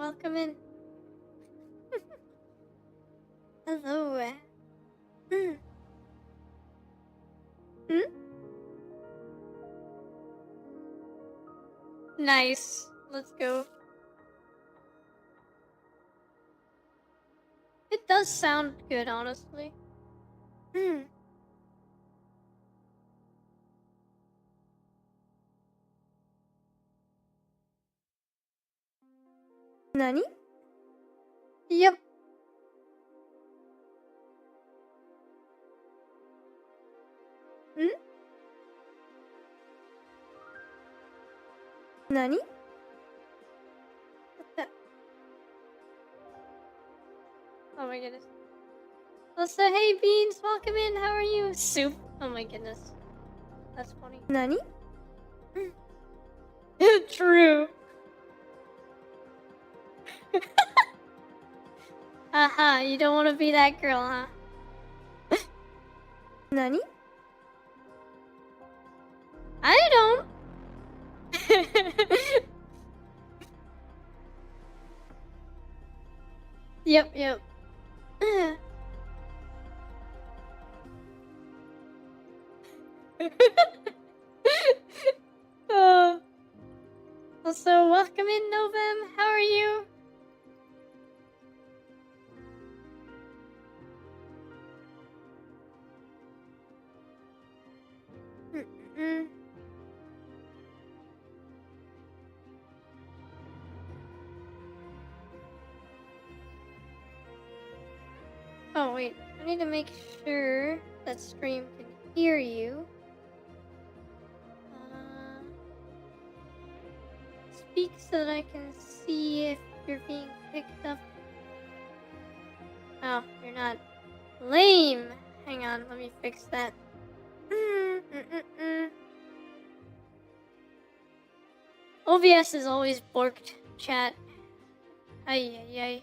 welcome in. Hello. Hmm? Nice. Let's go. It does sound good, honestly. Nani? Yep. Nani? What the? Oh my goodness. Also, hey Beans, welcome in. How are you? Soup. Oh my goodness. That's funny. Nani? True. Haha, you don't want to be that girl, huh? Nani? I don't. Yep. Also, welcome in, Novem. How are you? Oh, wait. I need to make sure that stream can hear you. Speak so that I can see if you're being picked up. Oh, you're not. Lame. Hang on, let me fix that. OBS is always borked, chat. Ay.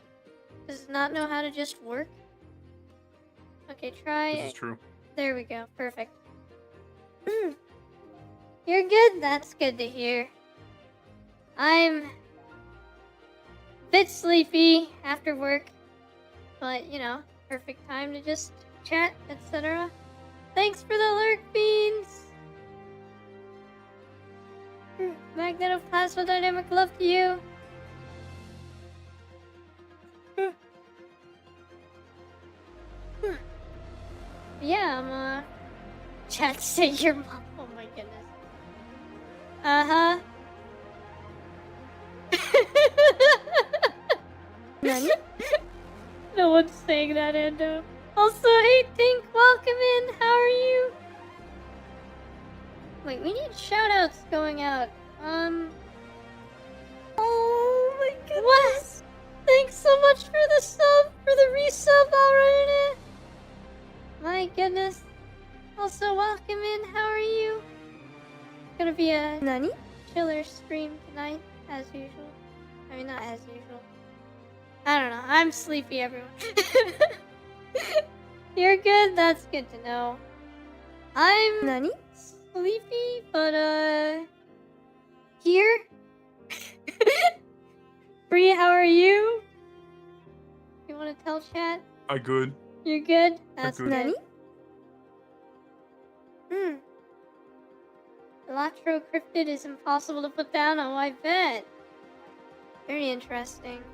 Does it not know how to just work? Okay, try. This is true. There we go. Perfect. You're good? That's good to hear. I'm a bit sleepy after work, but you know, perfect time to just chat, etc. Thanks for the lurk, Beans! Magnetoplasma dynamic love to you. Yeah, chat say your mom. Oh my goodness. Nani? No one's saying that, Endo. Also, hey Tink, welcome in. How are you? Wait, we need shoutouts going out. Oh my goodness. What? Thanks so much for the sub, for the resub already. My goodness. Also, welcome in. How are you? Gonna be a Nani? Chiller stream tonight, as usual. I mean, not as usual. I don't know. I'm sleepy, everyone. You're good? That's good to know. I'm Nani? Sleepy, but here? Bree, how are you? You want to tell chat? I good. You're good? That's good. Nani? Electrocryptid is impossible to put down. Oh, I bet. Very interesting.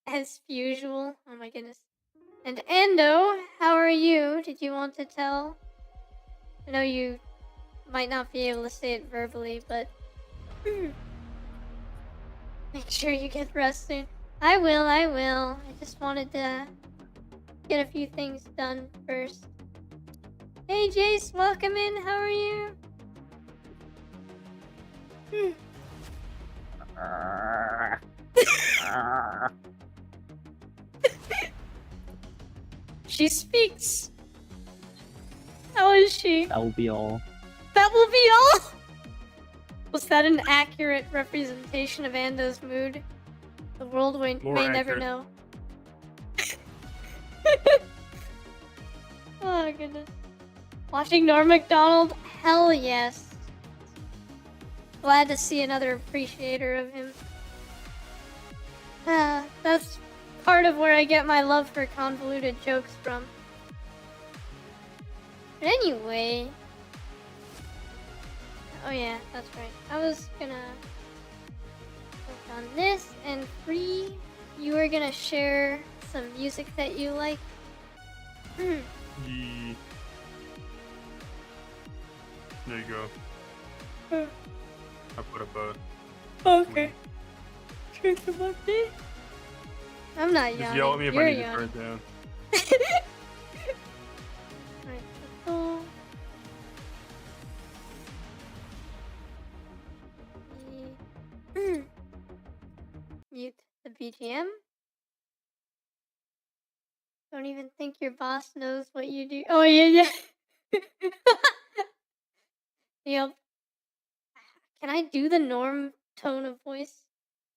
As usual. Oh my goodness. And Endo, how are you? Did you want to tell? I know you might not be able to say it verbally, but make sure you get rest soon. I will. I just wanted to get a few things done first. Hey Jace, welcome in. How are you? She speaks. How is she? That will be all. That will be all? Was that an accurate representation of Ando's mood? The world may never know. Oh goodness. Watching Norm Macdonald? Hell yes. Glad to see another appreciator of him. That's part of where I get my love for convoluted jokes from. But anyway... Oh yeah, that's right. I was gonna click on this, and Free, you were gonna share some music that you like. There you go. I put up a... Okay. Truth of update? I'm not yawning. Just yell at me if You're I need to yawning. turn it down. Alright, so... Mute the BGM. Don't even think your boss knows what you do. Oh, yeah. Yep. Can I do the norm tone of voice?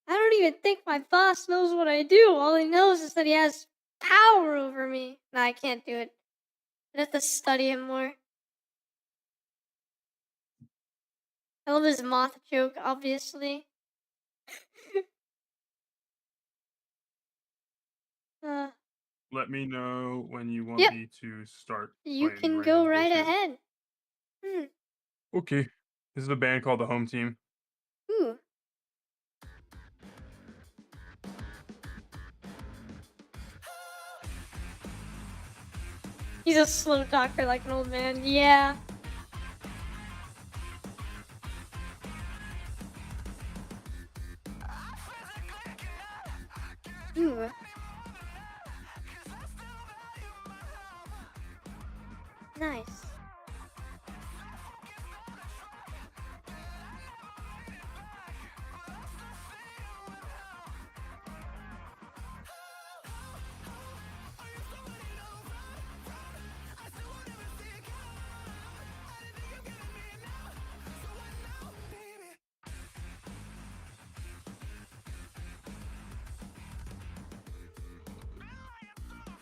I don't even think my boss knows what I do. All he knows is that he has power over me. Nah, I can't do it. I have to study him more. I love his moth joke, obviously. Let me know when you want me to start. You can go right ahead. Okay. This is a band called The Home Team. Ooh. He's a slow talker like an old man. Yeah. Ooh. Nice.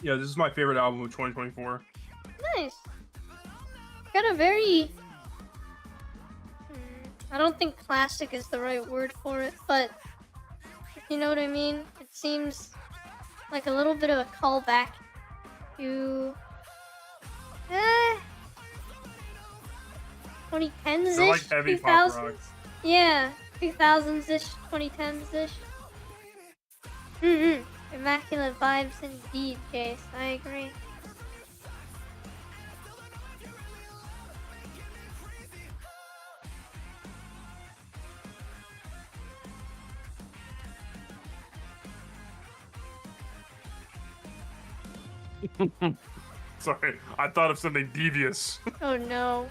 Yeah, this is my favorite album of 2024. Nice. Got a very... I don't think classic is the right word for it, but... You know what I mean? It seems like a little bit of a callback to... 2010s-ish? They're like heavy pop rock. Yeah, 2000s-ish, 2010s-ish. Immaculate vibes indeed, Jace. I agree. Sorry, I thought of something devious. Oh no.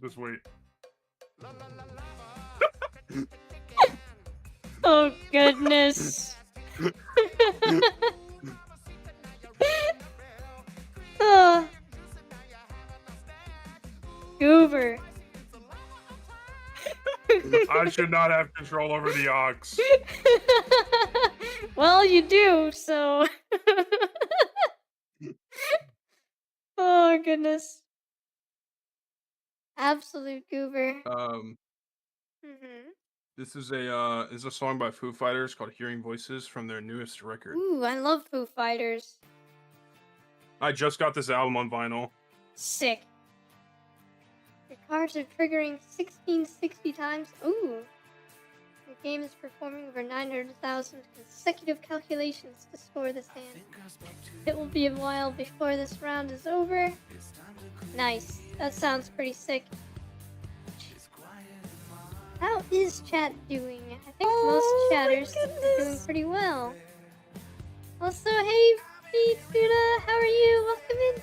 Just wait. Oh goodness. Oh. Goober. I should not have control over the ox. Well, you do, so... Oh goodness. Absolute goober. This is a song by Foo Fighters called "Hearing Voices" from their newest record. Ooh, I love Foo Fighters. I just got this album on vinyl. Sick. Your cards are triggering 1660 times. Ooh. Your game is performing over 900,000 consecutive calculations to score this hand. It will be a while before this round is over. Nice. That sounds pretty sick. How is chat doing? I think most chatters are doing pretty well. Also, hey, Tuna, how are you? Welcome in.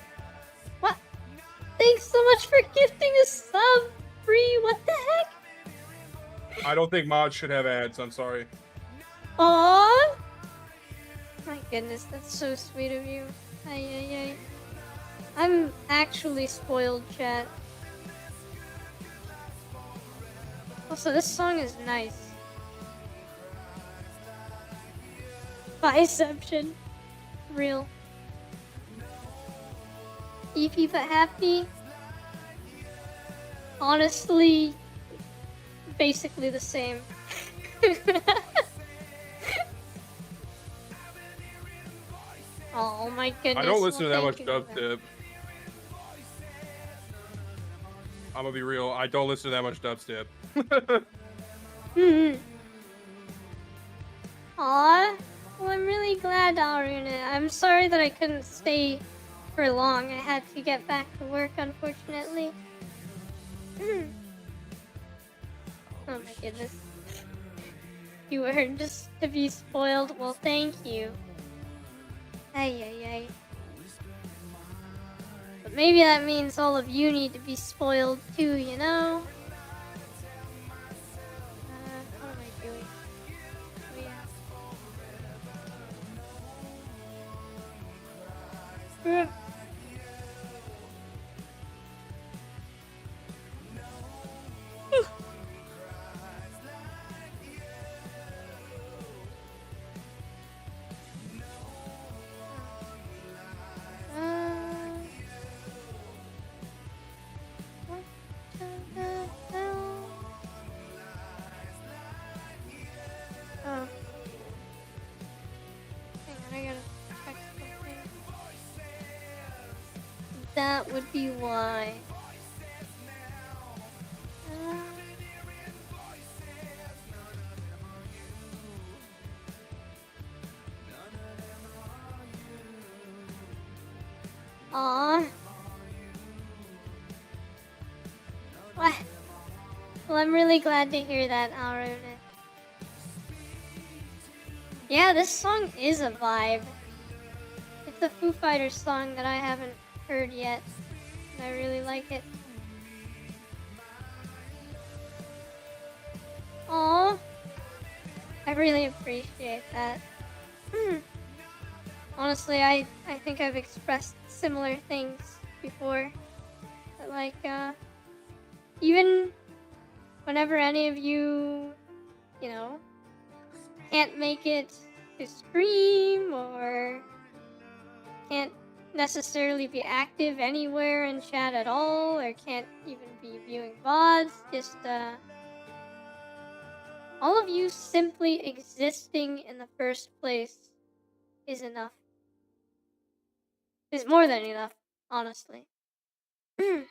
What? thanks so much for gifting a sub. Free, what the heck? I don't think mods should have ads. I'm sorry. Aww. My goodness, that's so sweet of you. Ay, ay, ay. I'm actually spoiled, chat. Also, this song is nice. Biception. Real. EP but happy. Honestly, basically the same. Oh my goodness. I don't listen to that thank much you for that. dubstep. I'm gonna be real. I don't listen to that much dubstep. Aw. Well, I'm really glad, Aruna. I'm sorry that I couldn't stay for long. I had to get back to work, unfortunately. Oh my goodness. You earned just to be spoiled. Well, thank you. Ay, ay, ay. But maybe that means all of you need to be spoiled too, you know? What am I doing? Oh, yeah. Oh. Hang on, I gotta check something. That would be why. Aww. What? Well, I'm really glad to hear that, Aruna. Yeah, this song is a vibe. It's a Foo Fighters song that I haven't heard yet. And I really like it. Aww. I really appreciate that. Honestly, I think I've expressed similar things before. But like, even whenever any of you, you know, can't make it to stream or can't necessarily be active anywhere in chat at all or can't even be viewing VODs, just all of you simply existing in the first place is enough. Is more than enough, honestly. No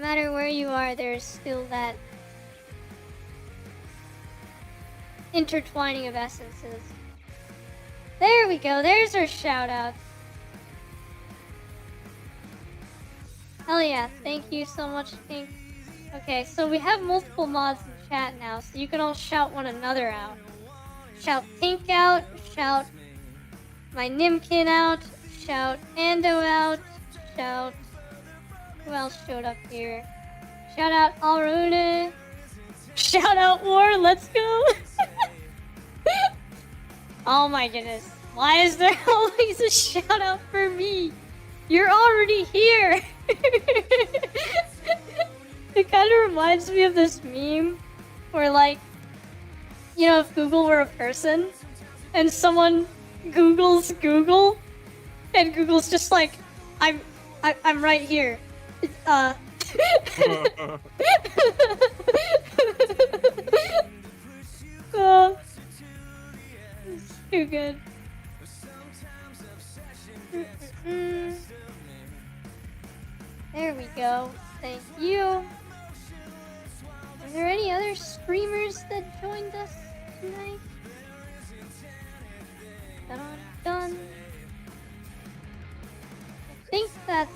matter where you are, there's still that intertwining of essences. There we go, there's our shout-outs. Hell yeah, thank you so much, Pink. Okay, so we have multiple mods in chat now, so you can all shout one another out. Shout Pink out, shout my Nimkin out, shout Ando out, shout... Who else showed up here? Shout out Aruna. Shout out War, let's go! Oh my goodness. Why is there always a shout out for me? You're already here! It kind of reminds me of this meme where, like, you know, if Google were a person and someone Googles Google and Google's just like, I'm right here. Oh, it's too good. There we go. Thank you. Are there any other streamers that joined us tonight? Dun. I think that's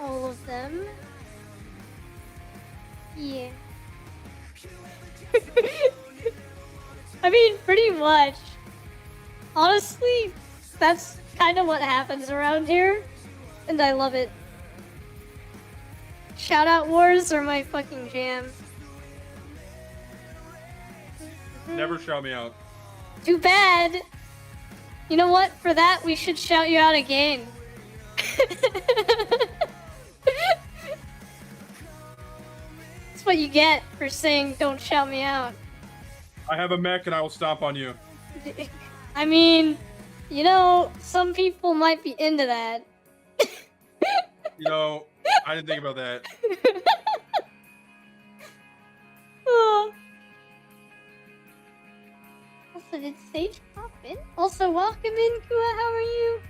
all of them. Yeah. I mean, pretty much. Honestly, that's kind of what happens around here, and I love it. Shout out wars are my fucking jam. Never shout me out. Too bad. You know what? For that, we should shout you out again. That's what you get for saying don't shout me out. I have a mech and I will stomp on you. I mean, you know, some people might be into that. You know, I didn't think about that. Oh. Also, did Sage pop in? Also, welcome in, Kua. How are you?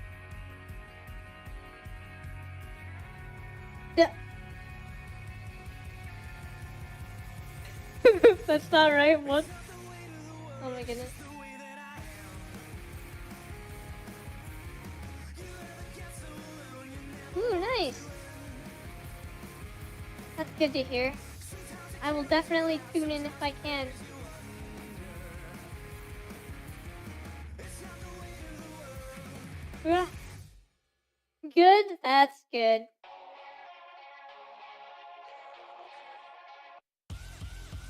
Yeah. That's not right. What? Oh my goodness. Ooh, nice. That's good to hear. I will definitely tune in if I can. Good? That's good.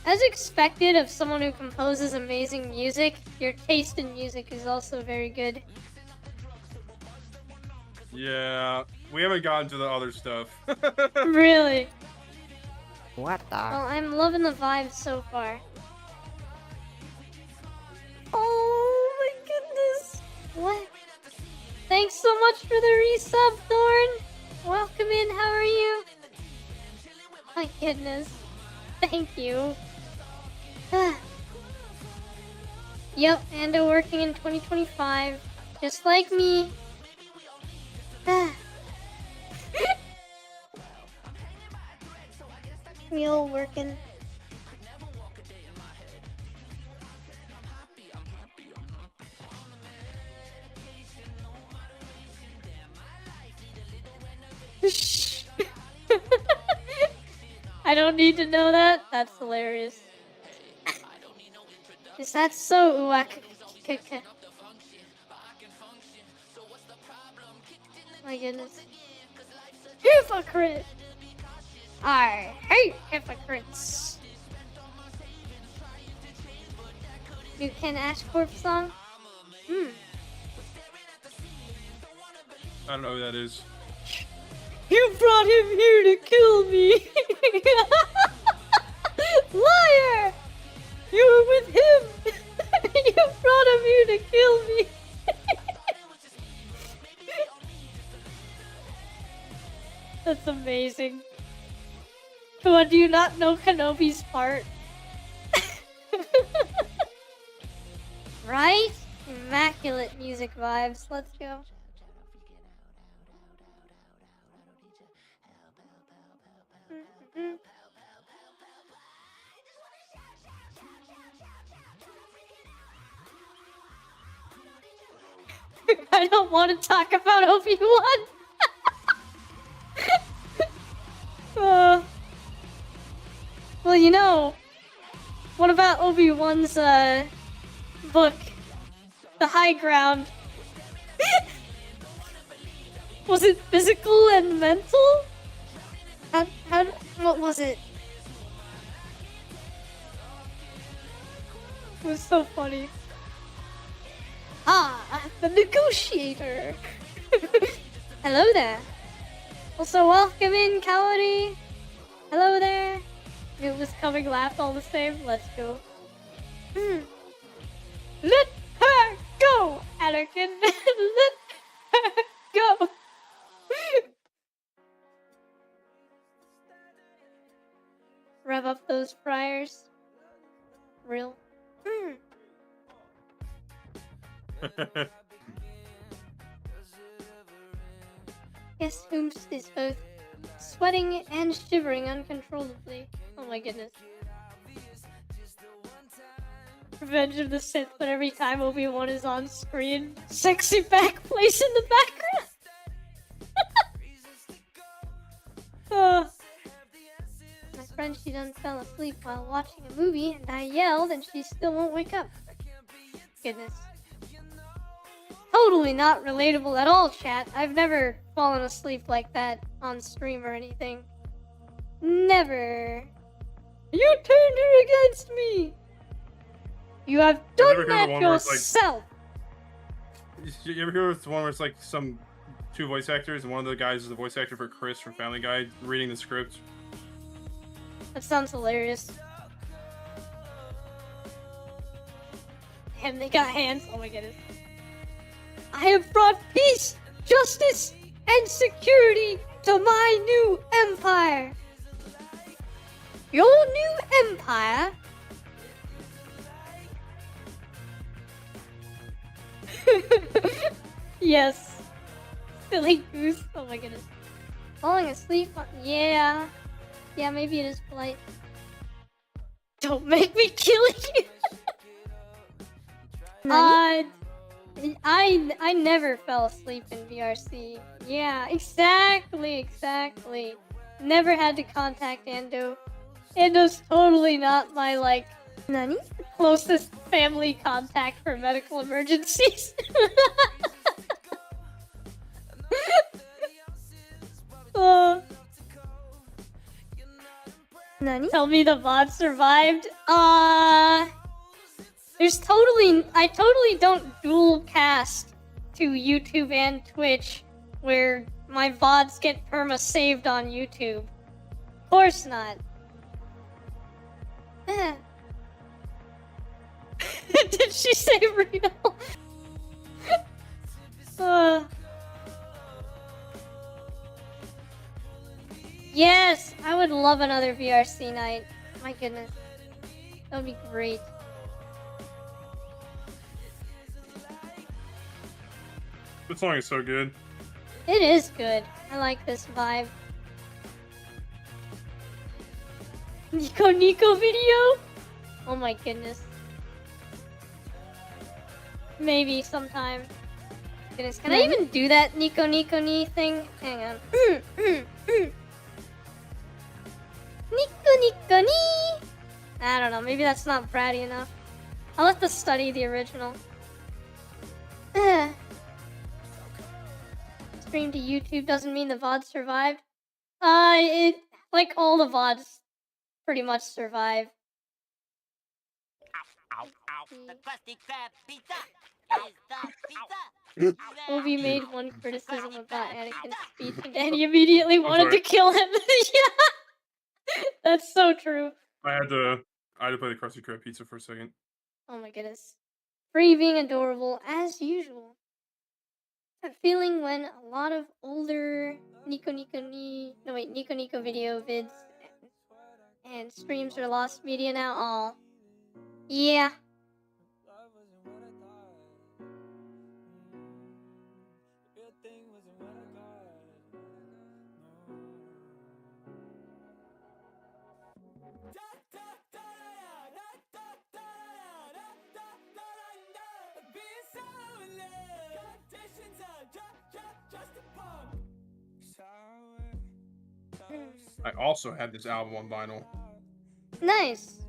As expected of someone who composes amazing music, your taste in music is also very good. Yeah, we haven't gotten to the other stuff. Really? What the? Well, I'm loving the vibes so far. Oh my goodness! What? Thanks so much for the resub, Thorn! Welcome in, how are you? My goodness. Thank you. Yep, Ando working in 2025. Just like me. We all working. I don't need to know that. That's hilarious. Is that so uwak? My goodness. Hypocrite! I hate hypocrites! You can Ash Corp song? I don't know who that is. You brought him here to kill me! Liar! You were with him! You brought him here to kill me! That's amazing. Come on, do you not know Kenobi's part? Right? Immaculate music vibes. Let's go. I don't want to talk about Obi-Wan. Well, you know, what about Obi-Wan's book, The High Ground? Was it physical and mental? What was it? It was so funny. Ah, the negotiator. Hello there. Also, welcome in, Cowdy. Hello there. It was coming, laughed all the same. Let's go. Let her go, Anakin. Let her go. Rev up those fryers. Real. Guess Hoomst is both sweating and shivering uncontrollably. Oh my goodness. Revenge of the Sith, but every time Obi-Wan is on screen, sexy back place in the background. My friend, she done fell asleep while watching a movie, and I yelled, and she still won't wake up. Goodness. Totally not relatable at all, chat. I've never fallen asleep like that on stream or anything. Never. You turned her against me. You have You done ever hear the that one where it's like- yourself. You ever hear the one where it's like some two voice actors, and one of the guys is the voice actor for Chris from Family Guy reading the script? That sounds hilarious. Damn, they got hands. Oh my goodness. I have brought peace, justice, and security to my new empire. Your new empire? Yes. Silly goose. Oh my goodness. Falling asleep? Yeah. Yeah, maybe it is polite. Don't make me kill you! I never fell asleep in VRC. Yeah, exactly. Never had to contact Ando. Ando's totally not my, like, Nani? closest family contact for medical emergencies. Nani? Tell me the VOD survived. I totally don't dual cast to YouTube and Twitch where my VODs get perma saved on YouTube. Of course not. Did she say real? Yes, I would love another VRC night. My goodness. That would be great. This song is so good. It is good. I like this vibe. Nico video? Oh my goodness. Maybe sometime. Goodness, can I even do that Nico knee thing? Hang on. Nico knee! I don't know, maybe that's not bratty enough. I'll have to study the original. Stream to YouTube doesn't mean the VOD survived. Like all the VODs pretty much survive. Ow, the Krusty Krab pizza is the pizza. Obi made one criticism about Anakin's speech and Danny immediately wanted to kill him. Yeah! That's so true. I had to play the Krusty Krab pizza for a second. Oh my goodness. Free being adorable, as usual. That feeling when a lot of older Nico video vids and streams are lost media now. Aw. Yeah. I also had this album on vinyl. Nice.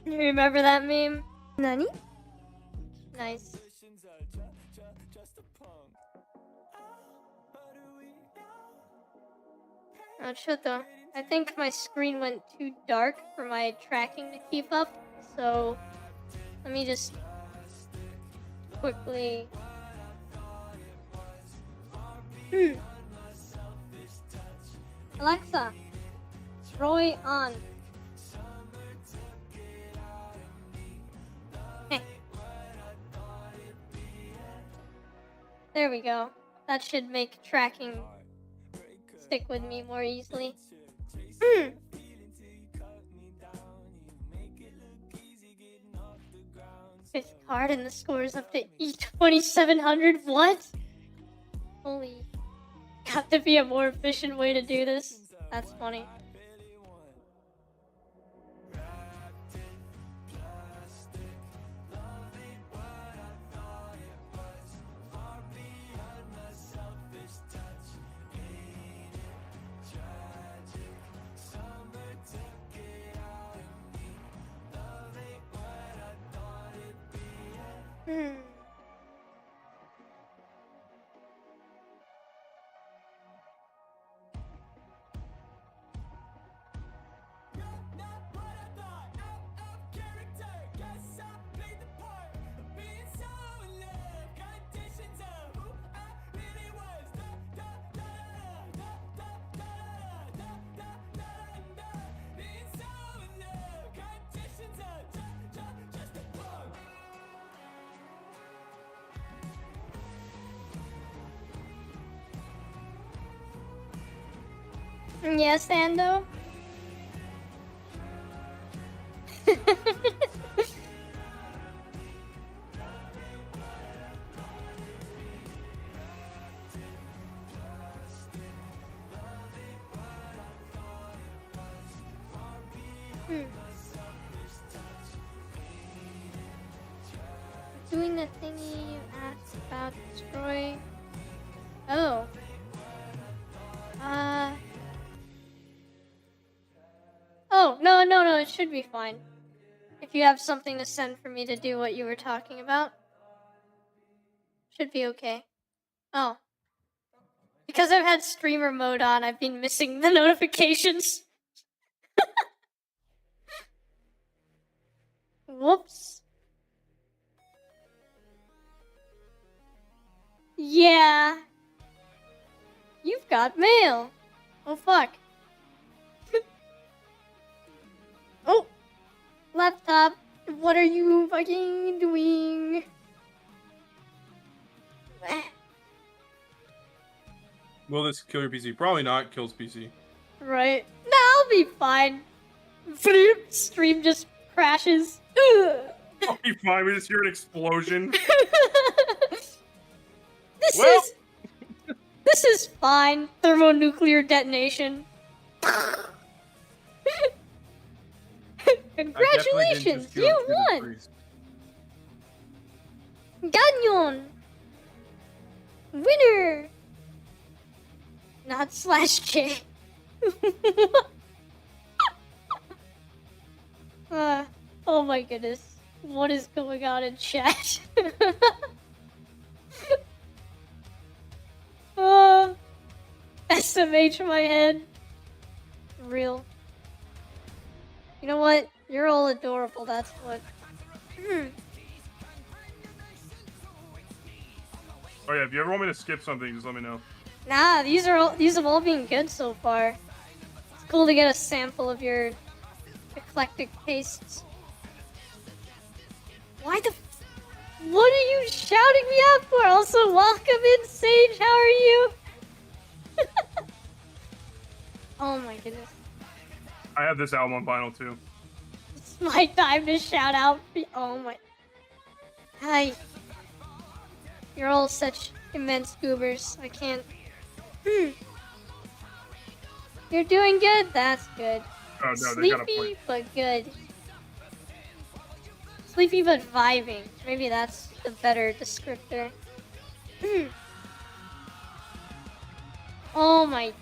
You remember that meme? Nani? Nice. Oh shit though. I think my screen went too dark for my tracking to keep up, so let me just quickly... Alexa, Roy on. There we go. That should make tracking stick with me more easily. Fifth card and the score is up to E2700. What? Holy. Got to be a more efficient way to do this. That's funny. Yes, Ando? Doing the thingy you asked about destroy. Oh. Oh, no, it should be fine. If you have something to send for me to do what you were talking about. Should be okay. Oh. Because I've had streamer mode on, I've been missing the notifications. Whoops. Yeah. You've got mail. Oh, fuck. Oh. Laptop. What are you fucking doing? Will this kill your PC? Probably not. Kills PC. Right. No, I'll be fine. Stream just crashes. I'll be fine. We just hear an explosion. This is fine. Thermonuclear detonation. Congratulations, you won! Gagnon! Winner! Not /K. Oh my goodness. What is going on in chat? SMH in my head. Real. You know what? You're all adorable, that's what. Oh yeah, if you ever want me to skip something, just let me know. Nah, these have all been good so far. It's cool to get a sample of your eclectic tastes. What are you shouting me out for? Also, welcome in, Sage. How are you? Oh my goodness. I have this album on vinyl too. It's my time to shout out. Oh my. Hi. You're all such immense goobers. I can't. You're doing good? That's good. Oh no, Sleepy, they got a point. but good. Sleepy, but vibing. Maybe that's the better descriptor. Oh my.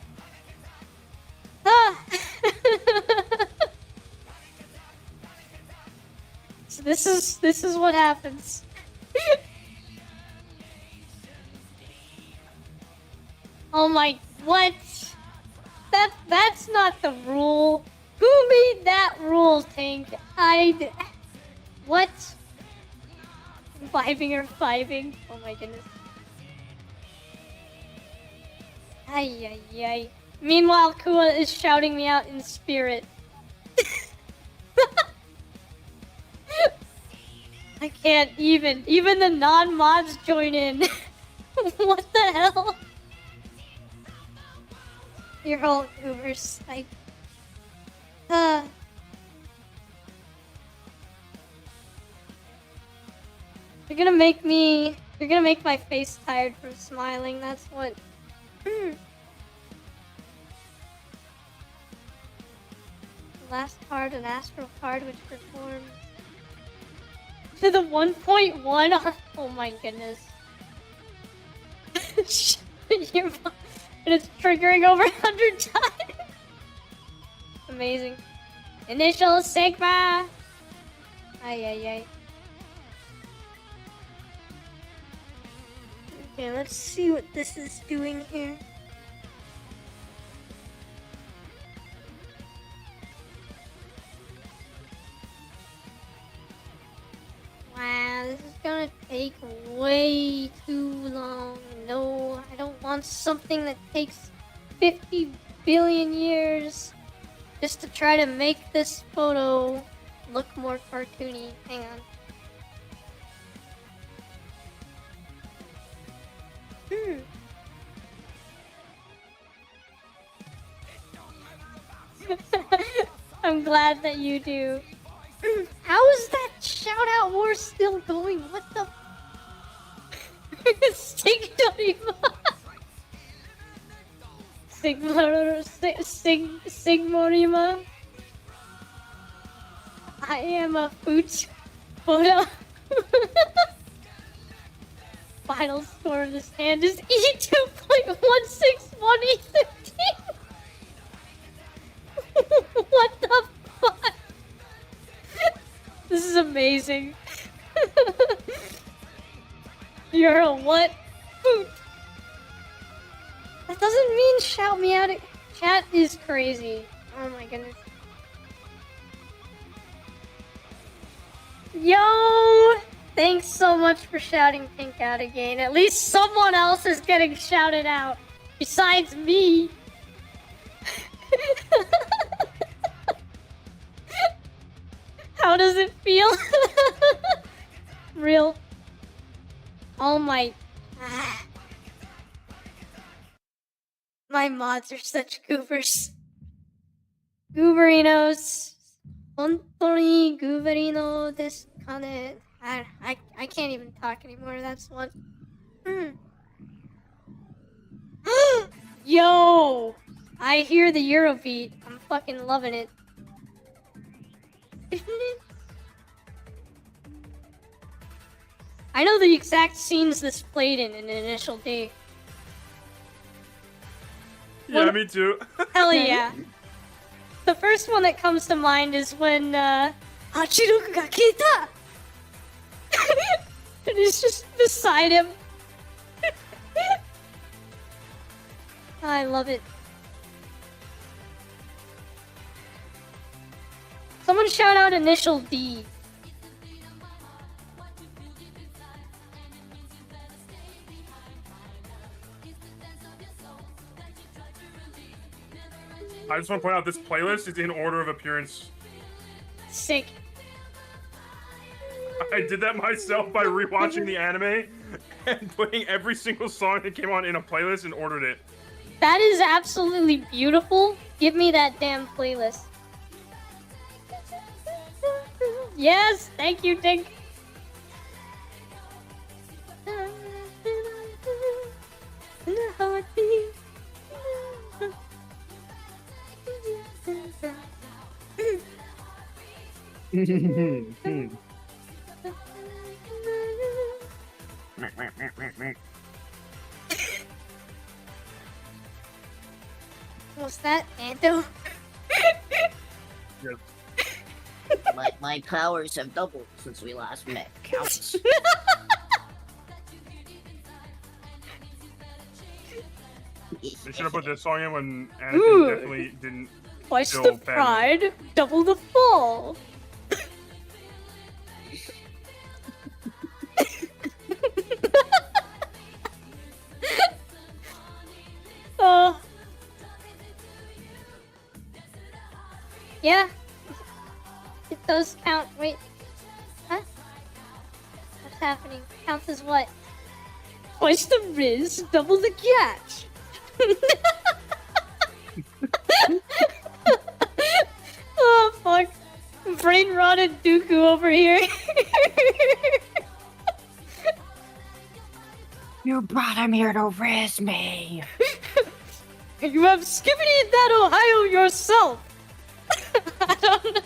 Ah! So this is what happens. Oh my, what? That's not the rule. Who made that rule, Tank? What? Vibing or fiving? Oh my goodness. Ay, ay, ay. Meanwhile, Kua is shouting me out in spirit. I can't even the non-mods join in. What the hell? You're all goobers. You're gonna make my face tired from smiling, that's what. Last card, an astral card which performs to the 1.1. Oh my goodness. And it's triggering over 100 times. Amazing. Initial Sigma. Ay ay ay. Okay, let's see what this is doing here. Wow, this is gonna take way too long. No, I don't want something that takes 50 billion years just to try to make this photo look more cartoony. Hang on. I'm glad that you do. How is that shout out war still going? What the? Sigmorima. I am a foot. Photo. Final score of this hand is E2.161E13. What the fuck? This is amazing. You're a what? Foot. That doesn't mean shout me out. Chat is crazy. Oh my goodness. Yo! Thanks so much for shouting Pink out again. At least someone else is getting shouted out. Besides me. How does it feel? Real. Oh my... My mods are such goobers. Gooberinos. Hontoni gooberino desu kane. I can't even talk anymore, that's one. Yo! I hear the Eurobeat. I'm fucking loving it. I know the exact scenes this played in Initial D. Yeah, me too. Hell yeah. The first one that comes to mind is when Hachiroku ga kita! And he's just beside him. I love it. Someone shout out Initial D. I just want to point out this playlist is in order of appearance. Sick. I did that myself by rewatching the anime and putting every single song that came on in a playlist and ordered it. That is absolutely beautiful. Give me that damn playlist. Yes, thank you, Dink. What's that, Anto? Yes. My powers have doubled since we last met. Counts. They should have put this song in when Anakin definitely didn't. Twice feel the bad. pride, double the fall. Oh. Yeah. It does count. Wait. Huh? What's happening? Counts as what? Twice the Riz, double the catch. Oh fuck. Brain rotted Dooku over here. You brought him here to riz me. You have skibbited that Ohio yourself. I don't know.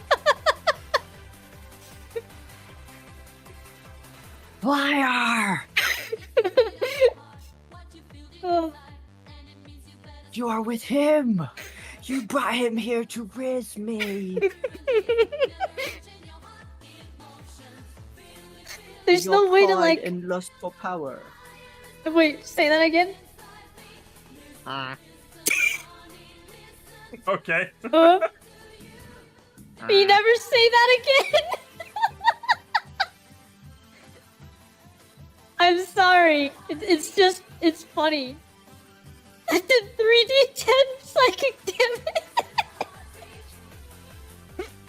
Liar! Oh. You are with him. You brought him here to riz me. There's no way to like. And lust for power. Wait, say that again. Okay. You never say that again. I'm sorry. It's just, it's funny. I did 3d10 psychic damage.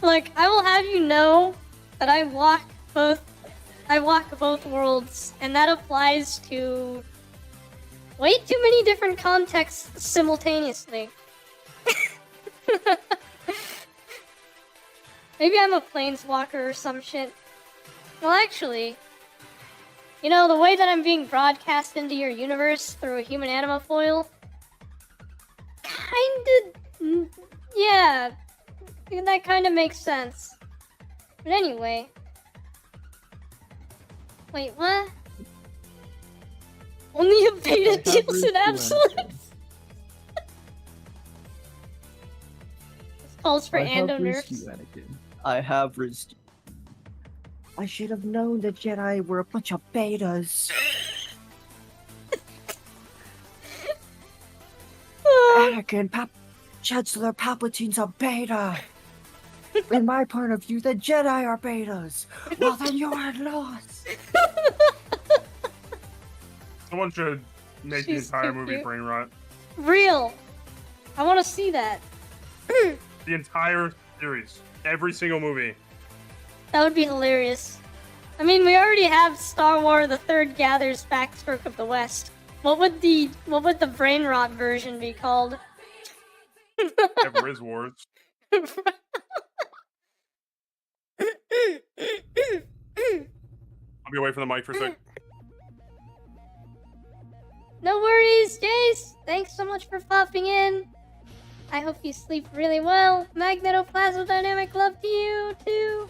Look, I will have you know that I walk both worlds, and that applies to way too many different contexts simultaneously. Maybe I'm a planeswalker or some shit. Well, actually, you know, the way that I'm being broadcast into your universe through a human anima foil, kinda, yeah, that kinda makes sense. But anyway. Wait, what? Only a beta deals in absolutes? This calls for Ando nerfs. I have risked you. I should have known the Jedi were a bunch of betas. Anakin, Chancellor Palpatine's a beta. In my point of view, the Jedi are betas. Well, then you are lost. Someone should make the She's entire too movie cute. brain rot. Real. I want to see that. The entire series. Every single movie. That would be hilarious. I mean, we already have Star Wars: The Third Gathers Backstroke of the West. What would the brain rot version be called? Have Riz Wars. I'll be away from the mic for a sec. No worries, Jace. Thanks so much for popping in. I hope you sleep really well. Magnetoplasmodynamic love to you too.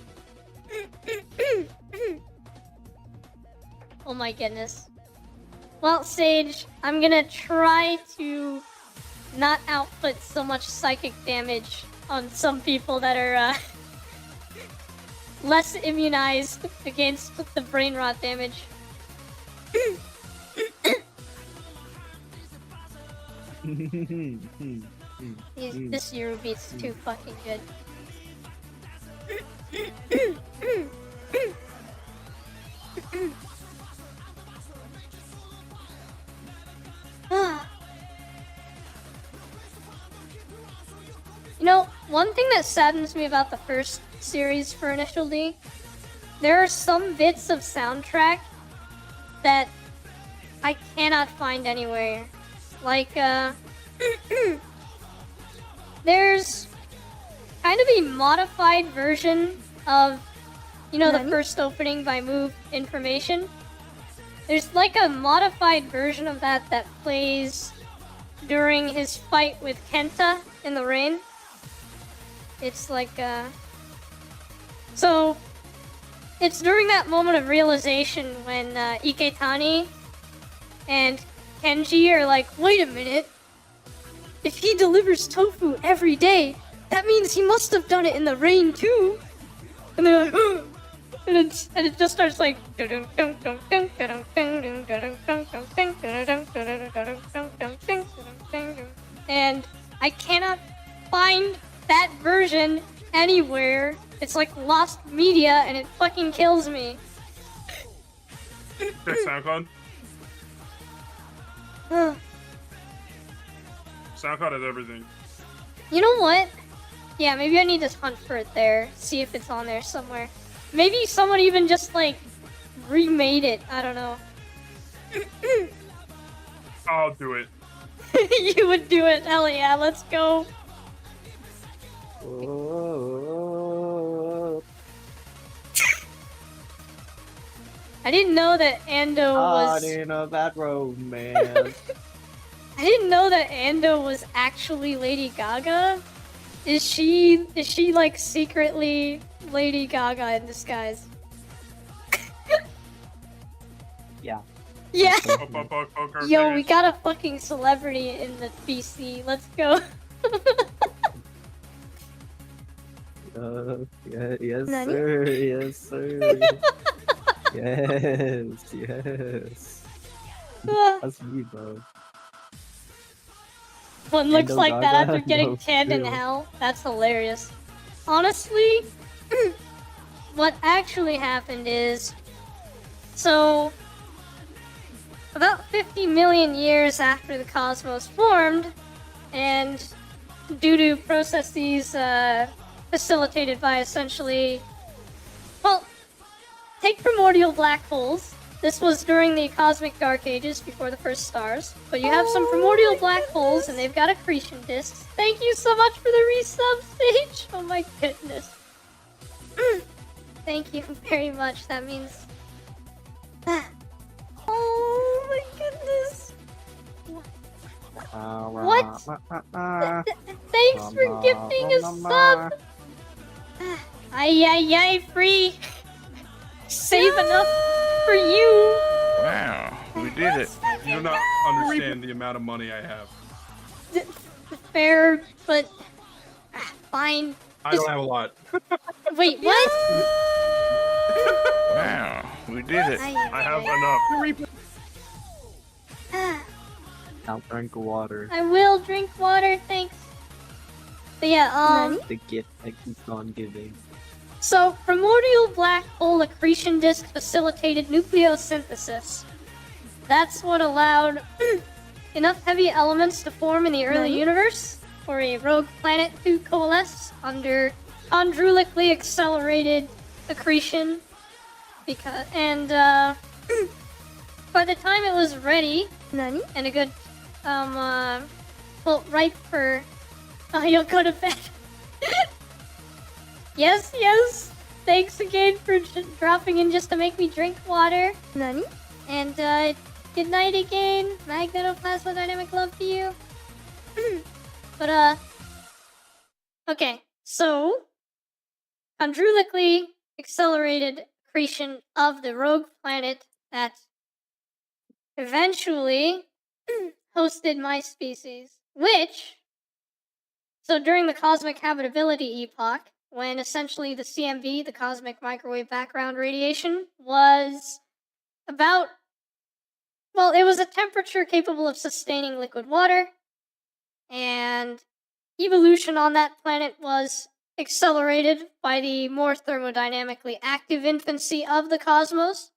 Oh my goodness. Well, Sage, I'm gonna try to not output so much psychic damage on some people that are less immunized against the brain rot damage. This Eurobeat's too fucking good. You know, one thing that saddens me about the first series for Initial D, there are some bits of soundtrack that I cannot find anywhere. Like, there's kind of a modified version of, you know, the first opening by Move Information. There's like a modified version of that that plays during his fight with Kenta in the rain. It's like, so it's during that moment of realization when Iketani and Kenji are like, wait a minute, if he delivers tofu every day, that means he must have done it in the rain too. And they're like, ugh. And it just starts like, and I cannot find that version anywhere. It's like lost media and it fucking kills me. Check SoundCloud. SoundCloud has everything. You know what? Yeah, maybe I need to hunt for it there. See if it's on there somewhere. Maybe someone even just like remade it. I don't know. I'll do it. You would do it. Hell yeah, let's go. I didn't know that Ando was... in a bad romance. I didn't know that Ando was actually Lady Gaga. Is she like secretly Lady Gaga in disguise? Yeah. Yeah. Poker Yo, face. we got a fucking celebrity in the BC. Let's go. Yes, Nani? sir. Yes, sir. Yes. That's me, bro. One looks Ando like that Gaga? after getting No, tanned in ew. hell. That's hilarious. Honestly, what actually happened is, so about 50 million years after the cosmos formed, and due to processes facilitated by essentially, well, take primordial black holes. This was during the cosmic dark ages before the first stars, but you have some primordial black holes and they've got accretion disks. Thank you so much for the resub, Sage! Oh my goodness. Thank you very much. That means. Oh my goodness. What? Thanks for gifting a sub. Ay, free. Save enough for you. Wow, we did it. You do not understand the amount of money I have. Fair, but fine. I don't have a lot. Wait, what? Wow, we did it. I have enough. I'll drink water. I will drink water, thanks. But yeah, The gift that keeps on giving. So, primordial black hole accretion disk facilitated nucleosynthesis. That's what allowed enough heavy elements to form in the early universe for a rogue planet to coalesce under chondrulically accelerated accretion. By the time it was ready, and a good, ripe for, you'll go to bed. Yes. Thanks again for dropping in just to make me drink water. Nani? And, good night again. Magnetoplasma dynamic love to you. But, okay. So, chondrulically accelerated accretion of the rogue planet that eventually hosted my species, so during the cosmic habitability epoch, when essentially the CMB, the cosmic microwave background radiation, was about, it was a temperature capable of sustaining liquid water, and evolution on that planet was accelerated by the more thermodynamically active infancy of the cosmos,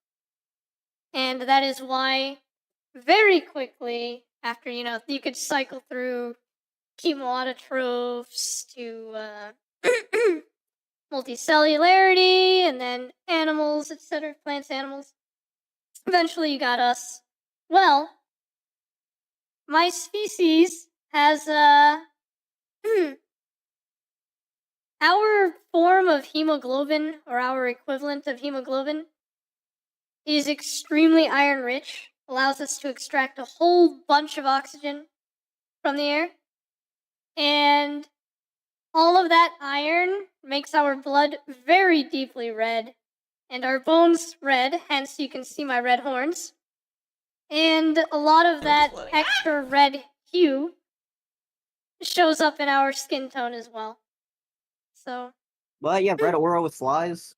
and that is why very quickly, after, you could cycle through chemoautotrophs to multicellularity, and then animals, etc., plants, animals. Eventually you got us. Well, my species has, our form of hemoglobin, or our equivalent of hemoglobin, is extremely iron-rich, allows us to extract a whole bunch of oxygen from the air, and all of that iron makes our blood very deeply red, and our bones red, hence you can see my red horns. And a lot of that extra red hue shows up in our skin tone as well. So... Well, you have red aura with flies?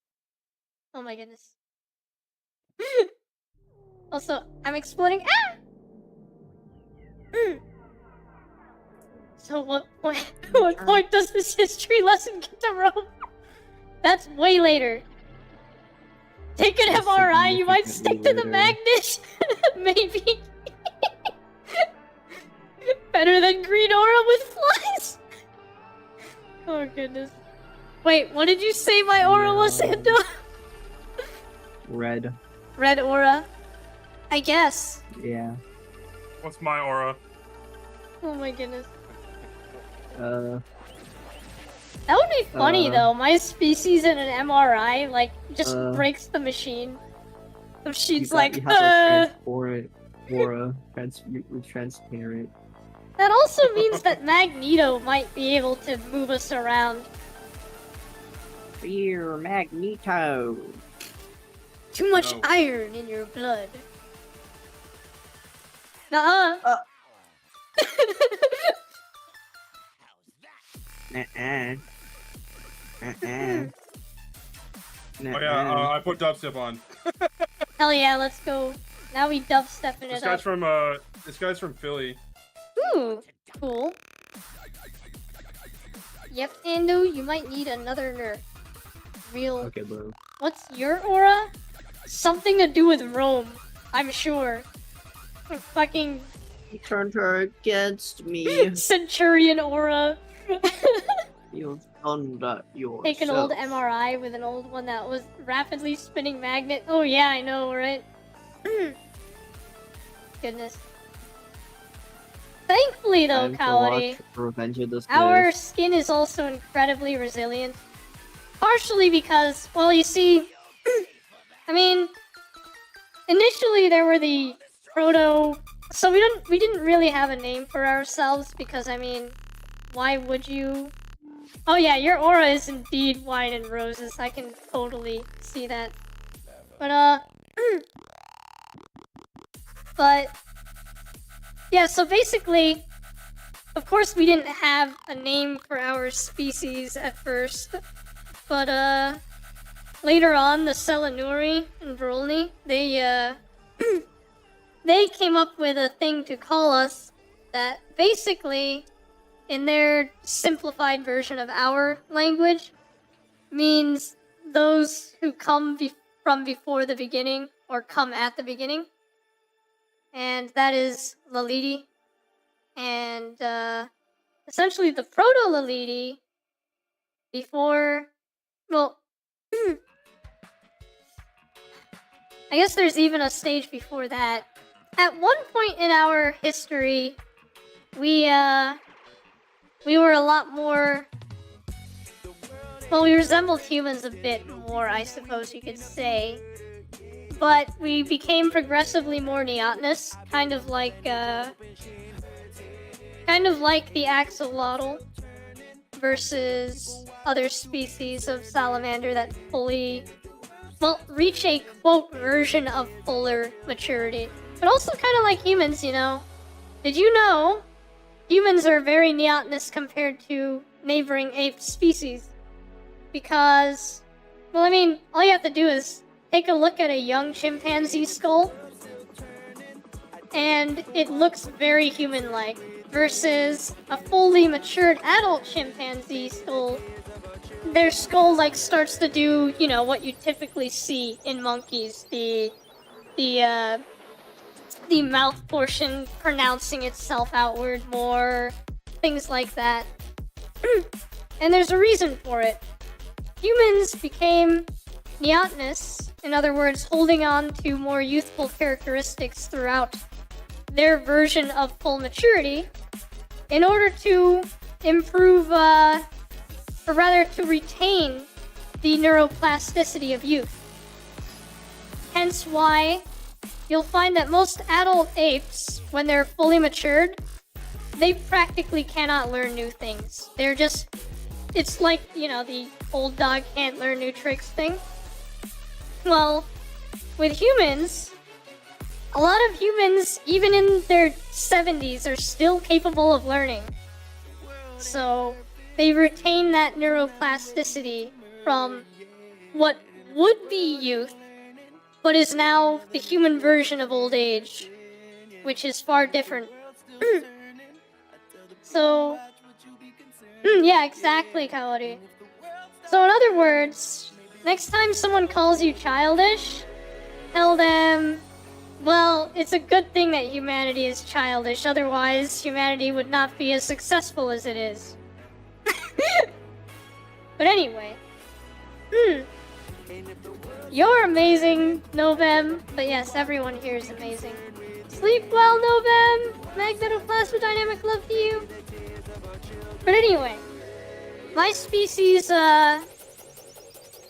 Oh my goodness. Also, I'm exploding. So what point does this history lesson get to Rome? That's way later. Take an MRI, you might stick to the magnet. Maybe. Better than green aura with flies. Oh goodness. Wait, what did you say my aura was, Ando? Red. Red aura? I guess. Yeah. What's my aura? Oh my goodness. Uh. That would be funny though. My species in an MRI, just breaks the machine. The machine's you have transparent aura, transparent. That also means that Magneto might be able to move us around. Fear Magneto. Too much iron in your blood. Nuh-uh. Oh yeah, I put dubstep on. Hell yeah, let's go. Now we dubstepping it up. This guy's from Philly. Ooh, cool. Yep, Ando, you might need another nerf. Real. Okay, bro. What's your aura? Something to do with Rome, I'm sure. Fucking... He turned her against me. Centurion aura. You've done that yourself. Take an old MRI with an old one that was rapidly spinning magnet. Oh yeah, I know, right? Goodness. Thankfully though, Kaori, our skin is also incredibly resilient. partially because, well, you see, I mean, initially there were the proto. So we didn't really have a name for ourselves because, I mean, why would you? Oh yeah, your aura is indeed wine and roses. I can totally see that. But but yeah. So basically, of course, we didn't have a name for our species at first, but later on, the Selenuri and Vrolny, they they came up with a thing to call us that basically, in their simplified version of our language, means those who come from before the beginning or come at the beginning. And that is Lalidi. And essentially the proto-Lalidi before, well, I guess there's even a stage before that. At one point in our history, we were a lot more... Well, we resembled humans a bit more, I suppose you could say. But we became progressively more neotenous, kind of like the axolotl versus other species of salamander that fully, well, reach a, quote, version of fuller maturity. But also kind of like humans, you know. Did you know humans are very neotenous compared to neighboring ape species? Because, well, I mean, all you have to do is take a look at a young chimpanzee skull, and it looks very human-like, versus a fully matured adult chimpanzee skull. Their skull, like, starts to do, you know, what you typically see in monkeys. The mouth portion pronouncing itself outward more, things like that. And there's a reason for it. Humans became neotenous, in other words, holding on to more youthful characteristics throughout their version of full maturity, in order to improve, or rather to retain the neuroplasticity of youth. Hence why you'll find that most adult apes, when they're fully matured, they practically cannot learn new things. They're just... It's like, you know, the old dog can't learn new tricks thing. Well, with humans, a lot of humans, even in their 70s, are still capable of learning. So, they retain that neuroplasticity from what would be youth, but is now the human version of old age, which is far different. So, yeah, exactly, Kaori. So in other words, next time someone calls you childish, tell them, well, it's a good thing that humanity is childish, otherwise humanity would not be as successful as it is. But anyway. You're amazing, Novem. But yes, everyone here is amazing. Sleep well, Novem! Magnetoplasma love to you. But anyway, my species,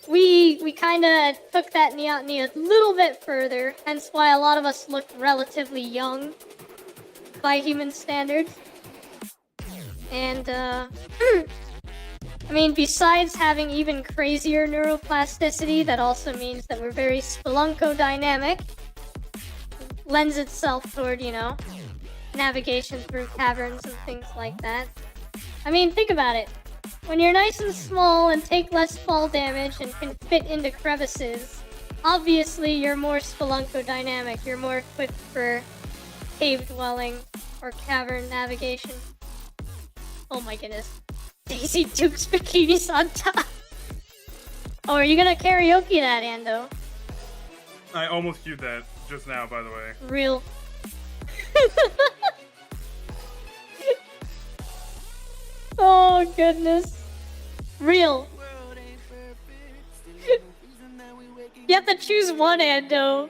we kinda took that neoteny a little bit further, hence why a lot of us look relatively young by human standards. And, I mean, besides having even crazier neuroplasticity, that also means that we're very spelunco-dynamic. Lends itself toward, you know, navigation through caverns and things like that. I mean, think about it. When you're nice and small and take less fall damage and can fit into crevices, obviously you're more spelunco-dynamic. You're more equipped for cave dwelling or cavern navigation. Oh my goodness. Daisy Duke's bikinis on top. Oh, are you gonna karaoke that, Ando? I almost queued that just now, by the way. Real. Oh, goodness. Real. You have to choose one, Ando.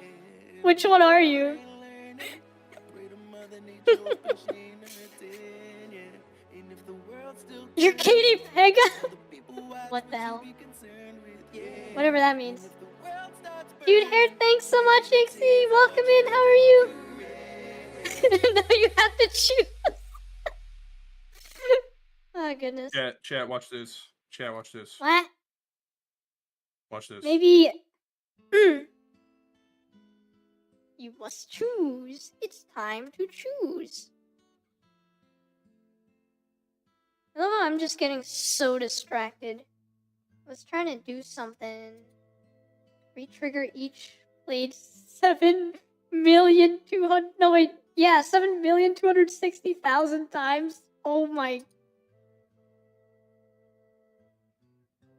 Which one are you? You're Katie Pega? What the hell? Whatever that means. Dude, hair, thanks so much, Ixie. Welcome in. How are you? No, you have to choose. Oh, goodness. Chat, watch this. Chat, watch this. What? Watch this. Maybe. You must choose. It's time to choose. I love how I'm just getting so distracted. I was trying to do something. Retrigger each played 7,200,000. No, wait. Yeah, 7,260,000 times. Oh my.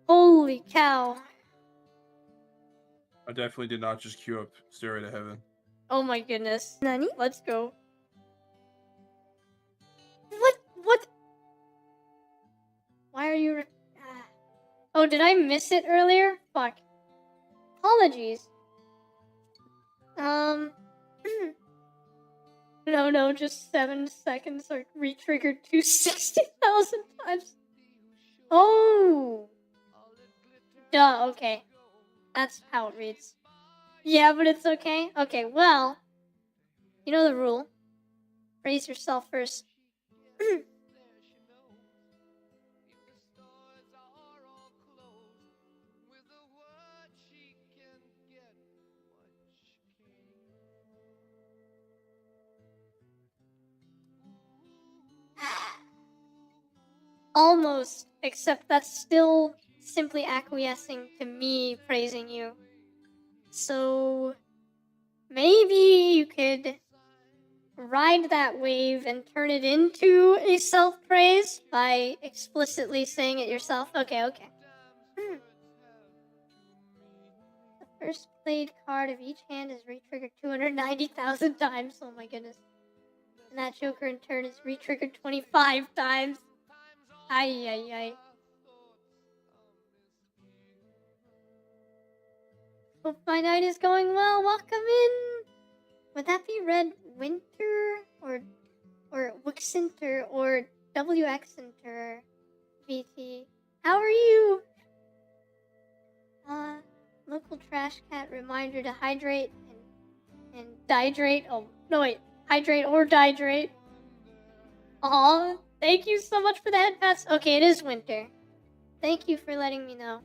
Holy cow. I definitely did not just queue up Stairway to Heaven. Oh my goodness. Nani? Let's go. What? Why are you... Oh, did I miss it earlier? Fuck. Apologies. No, just 7 seconds are re-triggered to 60,000 times. Oh! Duh, okay. That's how it reads. Yeah, but it's okay. Okay, well, you know the rule. Praise yourself first. Almost, except that's still simply acquiescing to me praising you. So, maybe you could ride that wave and turn it into a self-praise by explicitly saying it yourself. Okay. The first played card of each hand is re-triggered 290,000 times. Oh my goodness. And that Joker in turn is re-triggered 25 times. Ay. Hope my night is going well. Welcome in. Would that be Red Winter or Wixenter or WXenter? VT. How are you? Local trash cat reminder to hydrate and dihydrate. Oh no, wait, hydrate or dihydrate. Aw, thank you so much for the head pass. Okay, it is winter. Thank you for letting me know.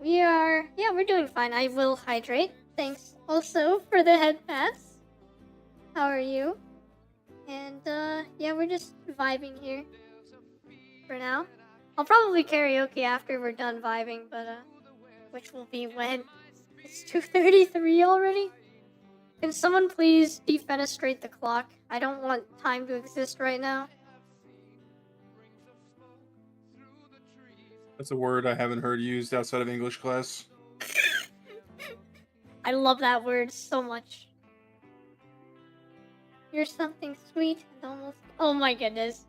We're doing fine. I will hydrate. Thanks also for the head pass. How are you? And, yeah, we're just vibing here. For now. I'll probably karaoke after we're done vibing, but, which will be when? It's 2:33 already? Can someone please defenestrate the clock? I don't want time to exist right now. That's a word I haven't heard used outside of English class. I love that word so much. You're something sweet and almost... Oh my goodness.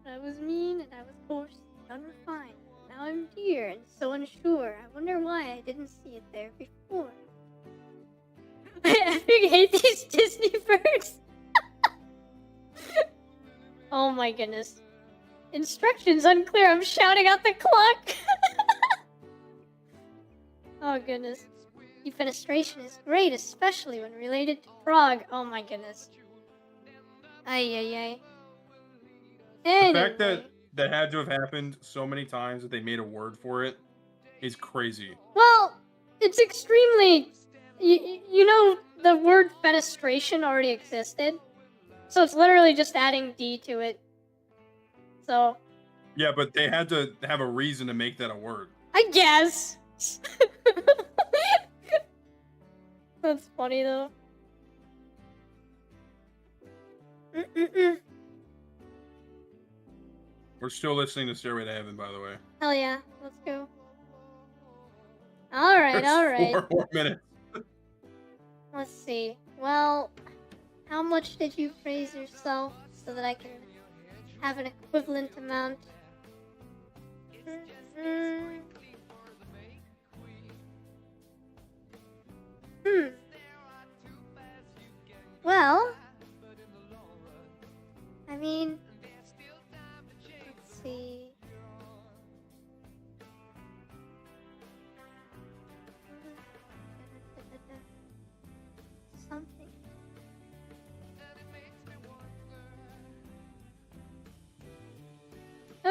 I was mean and I was coarse and unrefined. Now I'm dear and so unsure. I wonder why I didn't see it there before. I hate these Disney birds. Oh my goodness. Instructions unclear. I'm shouting out the clock. Oh goodness. Defenestration is great, especially when related to Prague. Oh my goodness. Ay. Anyway. The fact that had to have happened so many times that they made a word for it is crazy. Well, it's extremely... You know, the word fenestration already existed. So it's literally just adding D to it. So... Yeah, but they had to have a reason to make that a word. I guess. That's funny, though. We're still listening to Stairway to Heaven, by the way. Hell yeah. Let's go. Alright. 4 more minutes. Let's see. Well, how much did you praise yourself so that I can have an equivalent amount? Well, I mean, let's see.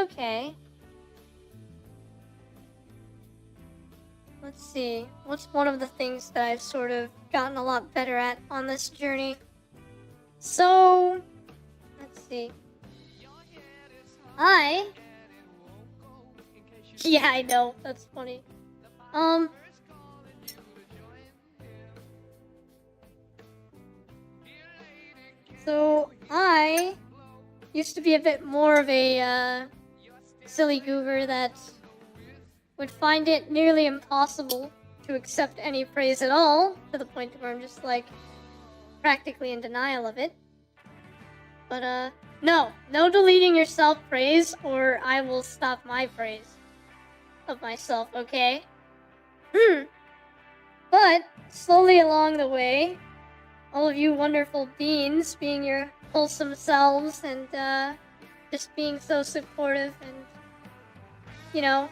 okay. Let's see. What's one of the things that I've sort of gotten a lot better at on this journey? So, let's see. Yeah, I know. That's funny. So, I used to be a bit more of a, silly goober that would find it nearly impossible to accept any praise at all, to the point where I'm just, like, practically in denial of it. But, no deleting your self-praise, or I will stop my praise of myself, okay? But, slowly along the way, all of you wonderful beings being your wholesome selves and, just being so supportive and, you know,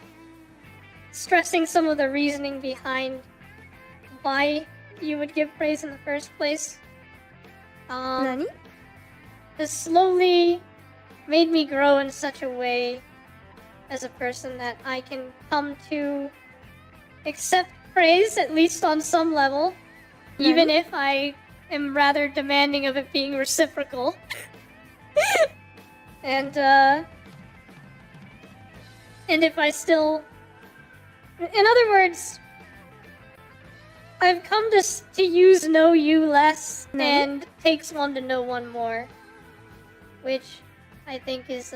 stressing some of the reasoning behind why you would give praise in the first place. Nani? Has slowly made me grow in such a way as a person that I can come to accept praise, at least on some level, even if I am rather demanding of it being reciprocal. And if I still... In other words, I've come to use know you less and takes one to know one more. Which I think is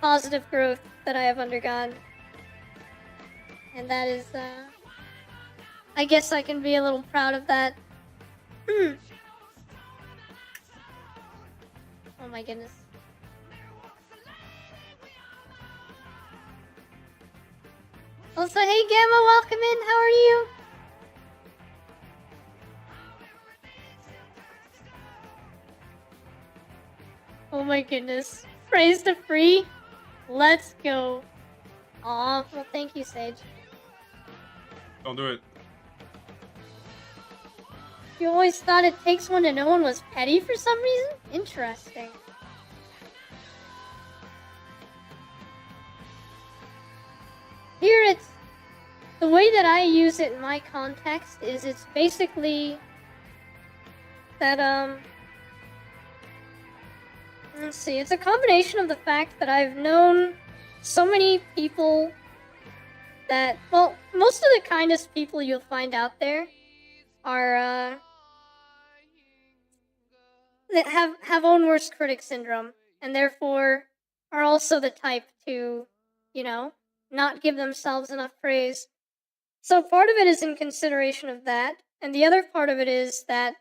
positive growth that I have undergone. And that is, I guess I can be a little proud of that. Oh my goodness. Also, hey Gamma, welcome in, how are you? Oh my goodness. Praise to free? Let's go. Aw, well thank you, Sage. Don't do it. You always thought it takes one to know one was petty for some reason? Interesting. Here it's... The way that I use it in my context is it's basically... that, let's see, it's a combination of the fact that I've known so many people that... Well, most of the kindest people you'll find out there are, that have own worst critic syndrome, and therefore are also the type to, you know, not give themselves enough praise. So part of it is in consideration of that, and the other part of it is that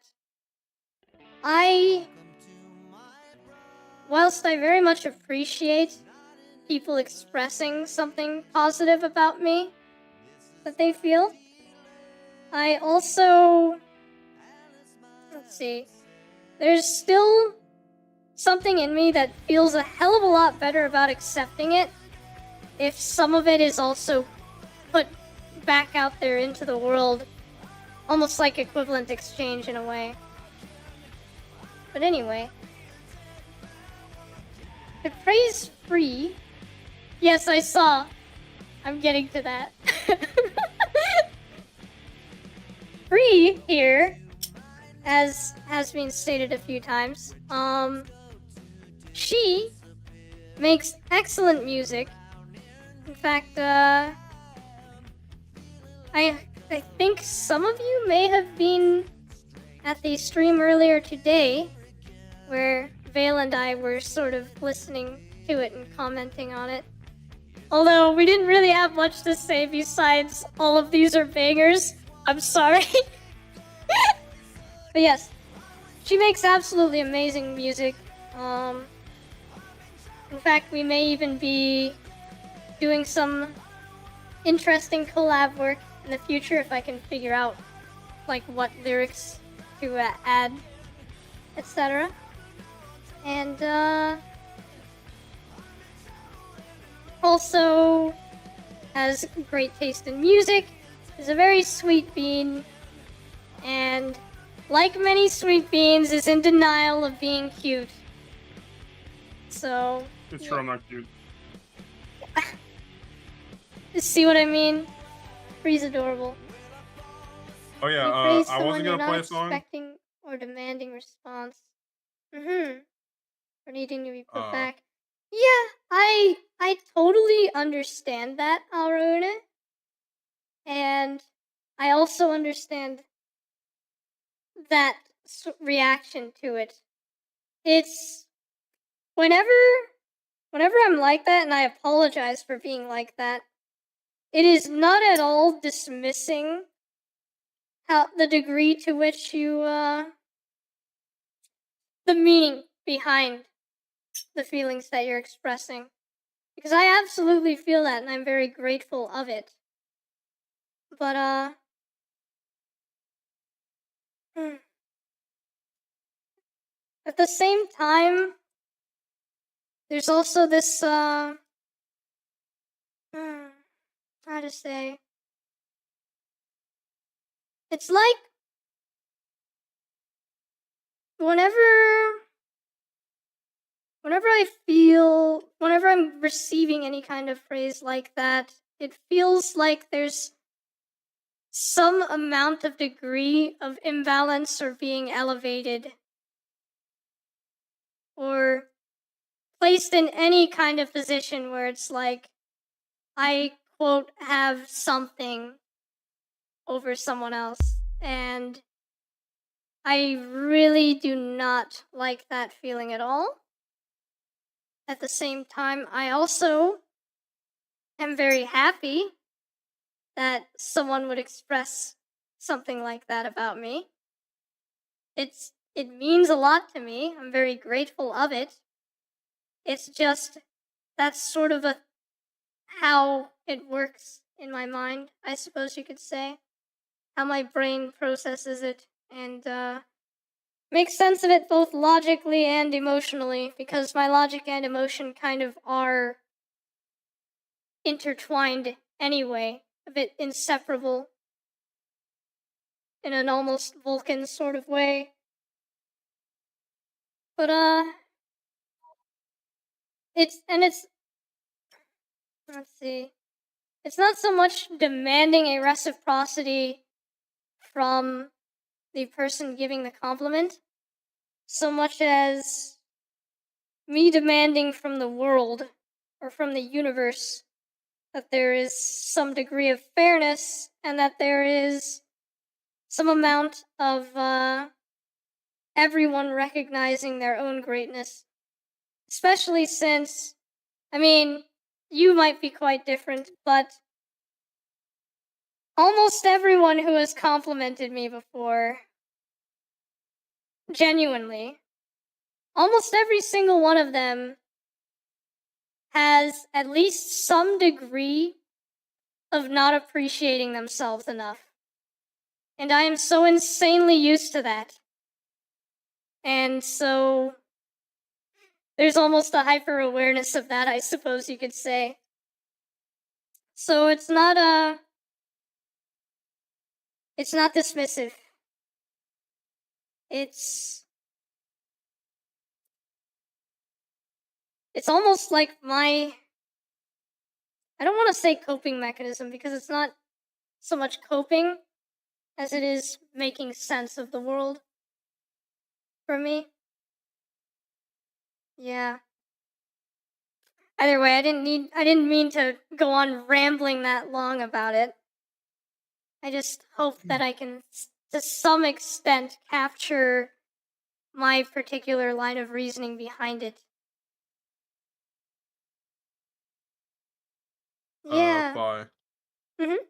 whilst I very much appreciate people expressing something positive about me that they feel, I also, let's see, there's still something in me that feels a hell of a lot better about accepting it if some of it is also put back out there into the world, almost like equivalent exchange in a way. But anyway, the praise free. Yes, I saw. I'm getting to that. Free here, as has been stated a few times, she makes excellent music. In fact, I think some of you may have been at the stream earlier today, where Vale and I were sort of listening to it and commenting on it. Although we didn't really have much to say besides all of these are bangers. I'm sorry. But yes, she makes absolutely amazing music. In fact, we may even be doing some interesting collab work in the future if I can figure out like what lyrics to add, etc. And also has great taste in music, is a very sweet bean, and like many sweet beans is in denial of being cute. So, It's true, I'm not cute. see what I mean? Free's adorable. Oh yeah, You praise I someone wasn't you're gonna play not a song. expecting or demanding response. Or needing to be put back. Yeah, I totally understand that, Arune. And I also understand that reaction to it. It's whenever I'm like that, and I apologize for being like that, it is not at all dismissing how the degree to which you the meaning behind the feelings that you're expressing, because I absolutely feel that and I'm very grateful of it. But at the same time, there's also this how to say, it's like whenever I'm receiving any kind of phrase like that, it feels like there's some amount of degree of imbalance or being elevated or placed in any kind of position where it's like I, quote, have something over someone else. And I really do not like that feeling at all. At the same time, I also am very happy that someone would express something like that about me. It means a lot to me. I'm very grateful of it. It's just that's sort of how it works in my mind, I suppose you could say. How my brain processes it and makes sense of it both logically and emotionally, because my logic and emotion kind of are intertwined anyway, a bit inseparable in an almost Vulcan sort of way. But it's let's see. It's not so much demanding a reciprocity from the person giving the compliment, so much as me demanding from the world or from the universe that there is some degree of fairness and that there is some amount of everyone recognizing their own greatness. Especially since, I mean, you might be quite different, but almost everyone who has complimented me before, genuinely, almost every single one of them has at least some degree of not appreciating themselves enough. And I am so insanely used to that. And so there's almost a hyper awareness of that, I suppose you could say. So it's not dismissive. It's almost like I don't want to say coping mechanism, because it's not so much coping as it is making sense of the world for me. Yeah. Either way, I didn't mean to go on rambling that long about it. I just hope that I can, to some extent, capture my particular line of reasoning behind it. Yeah. Bye. Mm-hmm.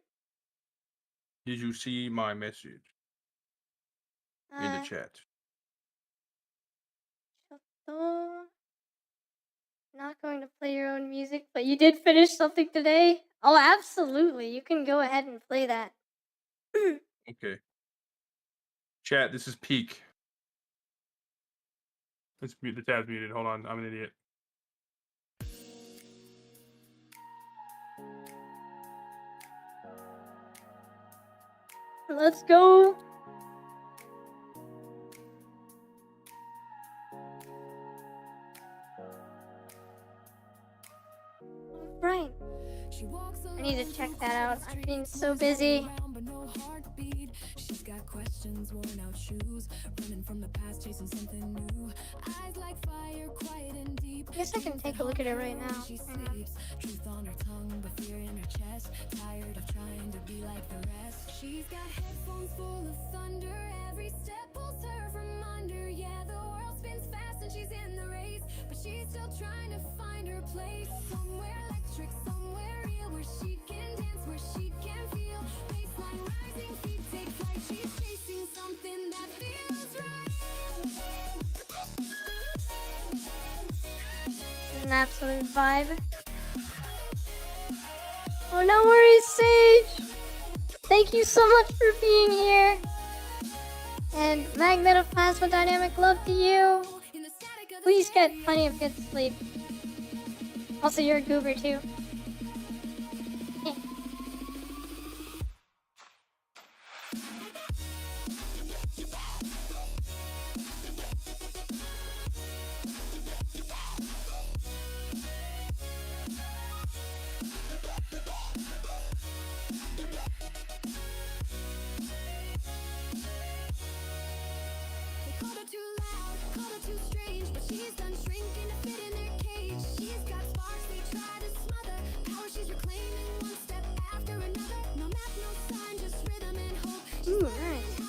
Did you see my message in the chat? So, not going to play your own music, but you did finish something today? Oh, absolutely. You can go ahead and play that. Okay. Chat, this is peak. Let's mute the tab's muted. Hold on, I'm an idiot. Let's go. I need to check that out. I've been so busy. I guess I can take a look at it right now. She's got headphones full of thunder. Every step pulls her from under. Yeah, the world spins fast and she's in the race, but she's still trying to find her place. Somewhere electric, somewhere real, where she can dance, where she can feel. Baseline rising, feet take flight. She's chasing something that feels right. It's an absolute vibe. Oh, no worries, Sage! Thank you so much for being here. And Magnet of Plasma Dynamic love to you. Please get plenty of good sleep. Also, you're a goober too. Ooh, nice.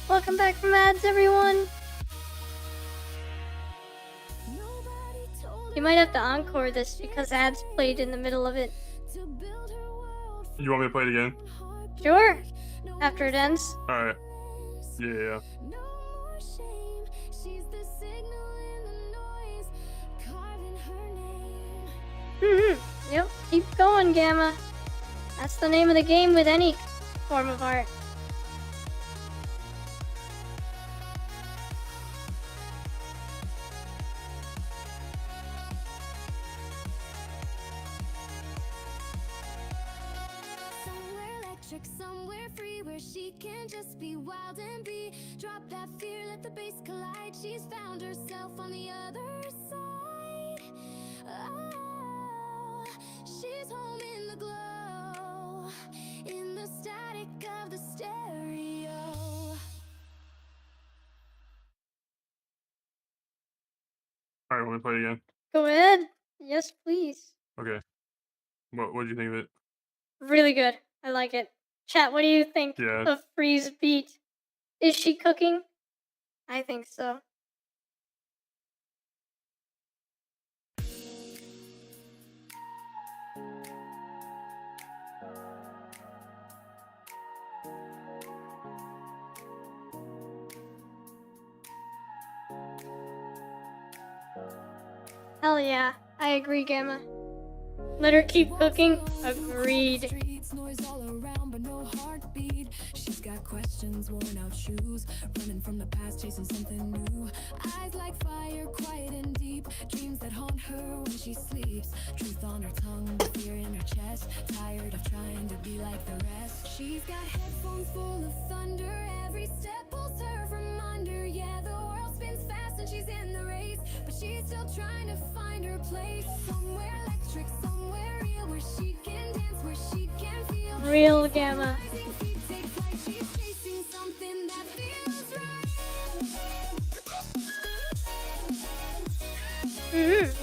Welcome back from ads, everyone. You might have to encore this because ads played in the middle of it. You want me to play it again? Sure. After it ends. Alright. Yeah. Yep, keep going, Gamma. That's the name of the game with any form of art. Somewhere free where she can just be wild and be. Drop that fear, let the bass collide. She's found herself on the other side. Oh, she's home in the glow, in the static of the stereo. Alright, want me to play it again? Go ahead. Yes, please. Okay. What did you think of it? Really good. I like it. Chat, what do you think Yeah. of Free's beat? Is she cooking? I think so. Hell yeah, I agree, Gamma. Let her keep cooking. Agreed. She's got questions, worn out shoes, running from the past, chasing something new. Eyes like fire, quiet and deep, dreams that haunt her when she sleeps. Truth on her tongue, fear in her chest, tired of trying to be like the rest. She's got headphones full of thunder, every step pulls her from under. Yeah, the world spins fast and she's in the race, but she's still trying to find her place. Somewhere electric, somewhere real, where she can dance, where she can feel. Real Gamma.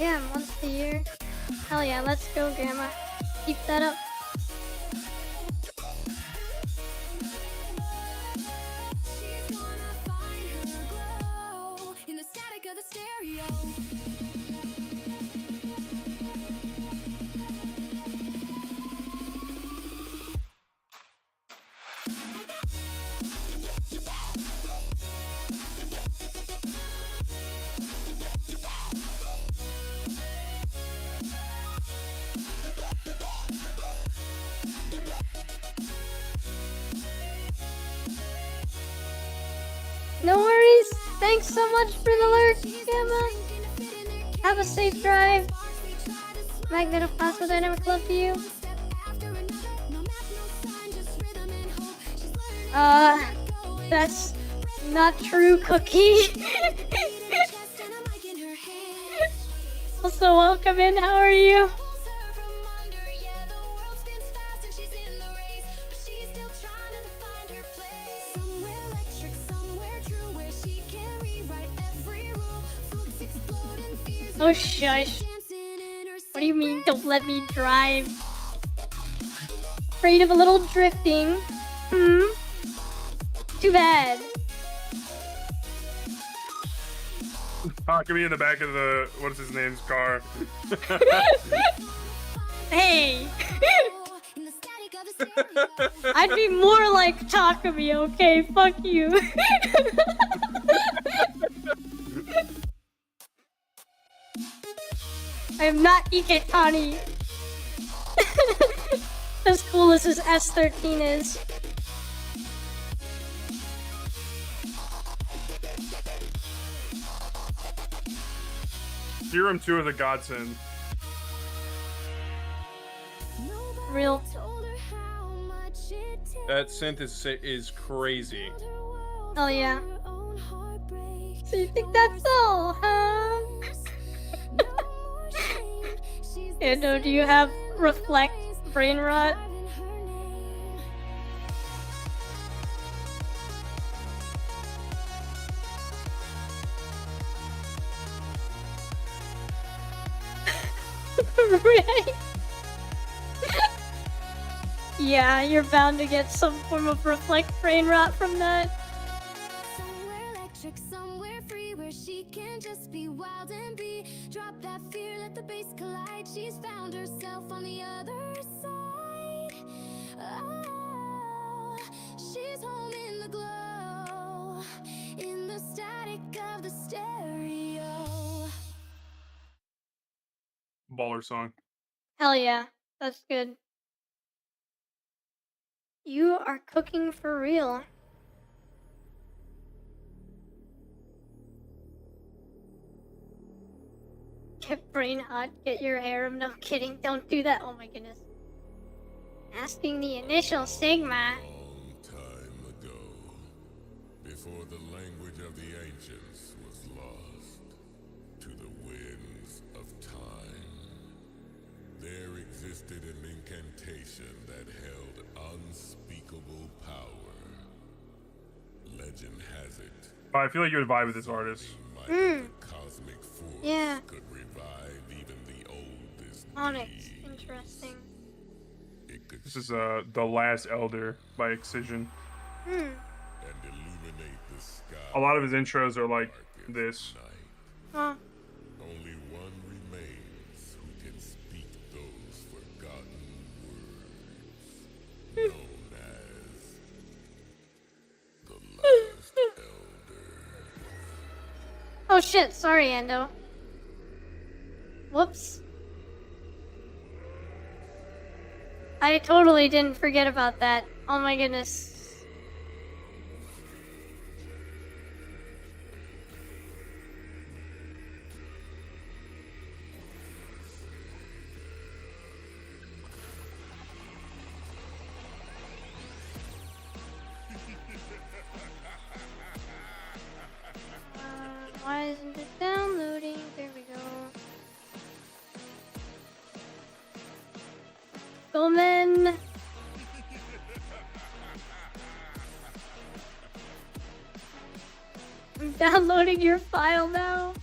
Yeah, once a year. Hell yeah, let's go, Grandma. Keep that up. She's gonna find her glow in the static of the stereo. No worries. Thanks so much for the lurk, Grandma. Have a safe drive. Magnetoplasmodynamic love to you. That's not true, Cookie. Also, welcome in. How are you? Oh shush. What do you mean don't let me drive? Afraid of a little drifting? Hmm? Too bad. Could be in the back of the what's his name's car. Hey! I'd be more like Takumi, okay? Fuck you. I am not Iketani. As cool as his S13 is. Serum 2 is a godsend. Real. That synth is crazy. Oh yeah. So you think that's all, huh? Ando, do you have reflect brain rot? Right? Yeah, you're bound to get some form of reflect brain rot from that. Somewhere electric, somewhere free, where she can just be wild and be. Drop that fear, let the bass collide. She's found herself on the other side. Oh, she's home in the glow, in the static of the stereo. Baller song. Hell yeah, that's good. You are cooking for real. Get brain hot, get your harem. No kidding, don't do that. Oh my goodness. Asking the initial Sigma. Long time ago, before the language of the ancients was lost to the winds of time, there existed an incantation that held unspeakable power. Legend has it. I feel like you would vibe with this artist. The cosmic force Yeah. could revive even the oldest Onyx, deed. interesting. It could This is The Last Elder by Excision. Hmm. and illuminate the sky. A lot of his intros are like this. Huh. Only one remains who can speak those forgotten words, known as the Last Elder. Oh shit, sorry, Ando. Whoops. I totally didn't forget about that. Oh my goodness. Why isn't it downloading? There we go. Gomen! I'm downloading your file now.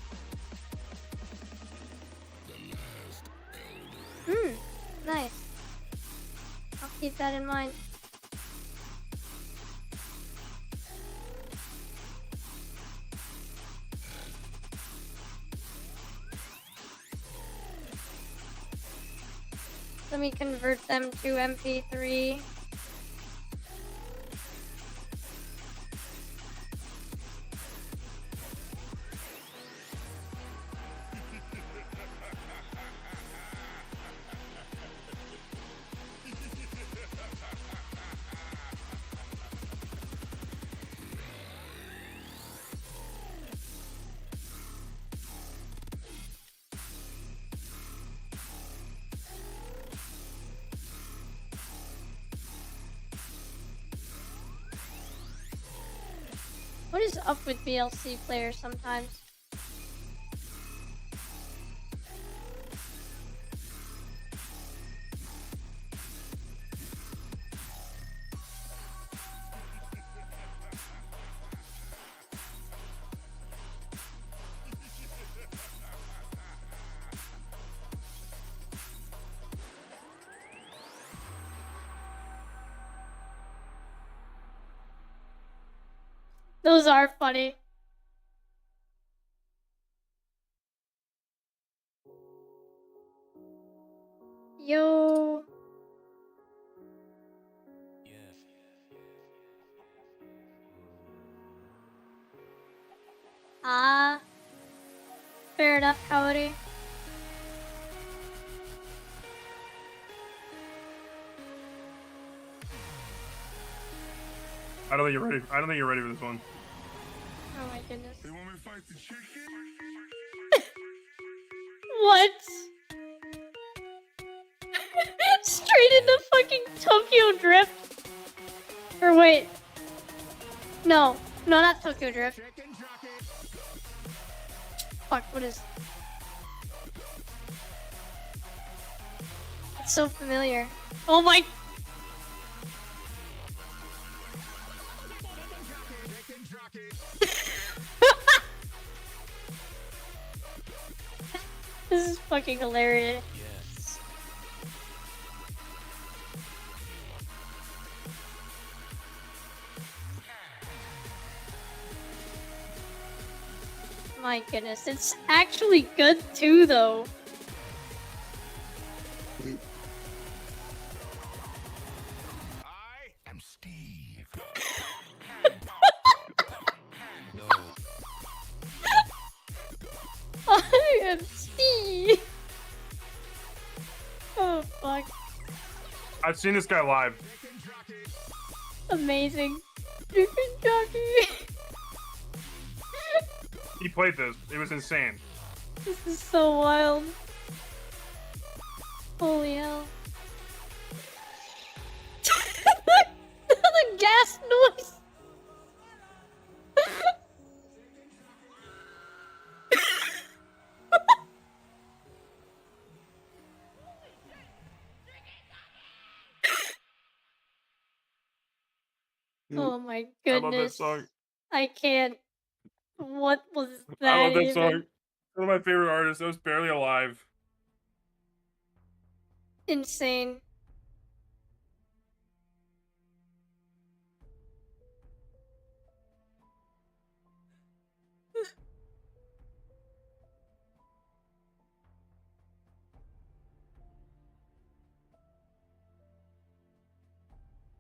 Keep that in mind. Let me convert them to MP3. What is up with VLC players sometimes? Those are funny. Yo. Ah. Fair enough, Cody. I don't think you're ready. I don't think you're ready for this one. Oh my goodness. They want me to fight the chicken? What? Straight into fucking Tokyo Drift. Or wait. No. No, not Tokyo Drift. Fuck, what is... It's so familiar. Oh my... This is fucking hilarious. Yes. My goodness, it's actually good too, though. I am Steve. No. I am Steve. Oh fuck! I've seen this guy live. Amazing. Chicken jockey. He played this. It was insane. This is so wild. Holy hell. The gas noise. Oh my I love that goodness. song. I can't. What was that? I love that even? song. One of my favorite artists that was barely alive. Insane.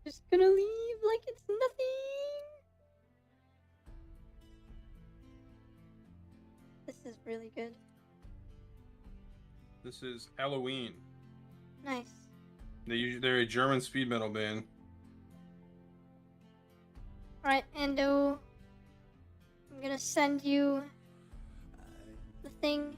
Just gonna leave like it's nothing. This is really good. This is Halloween. Nice. They're a German speed metal band. Alright, Ando. I'm gonna send you the thing.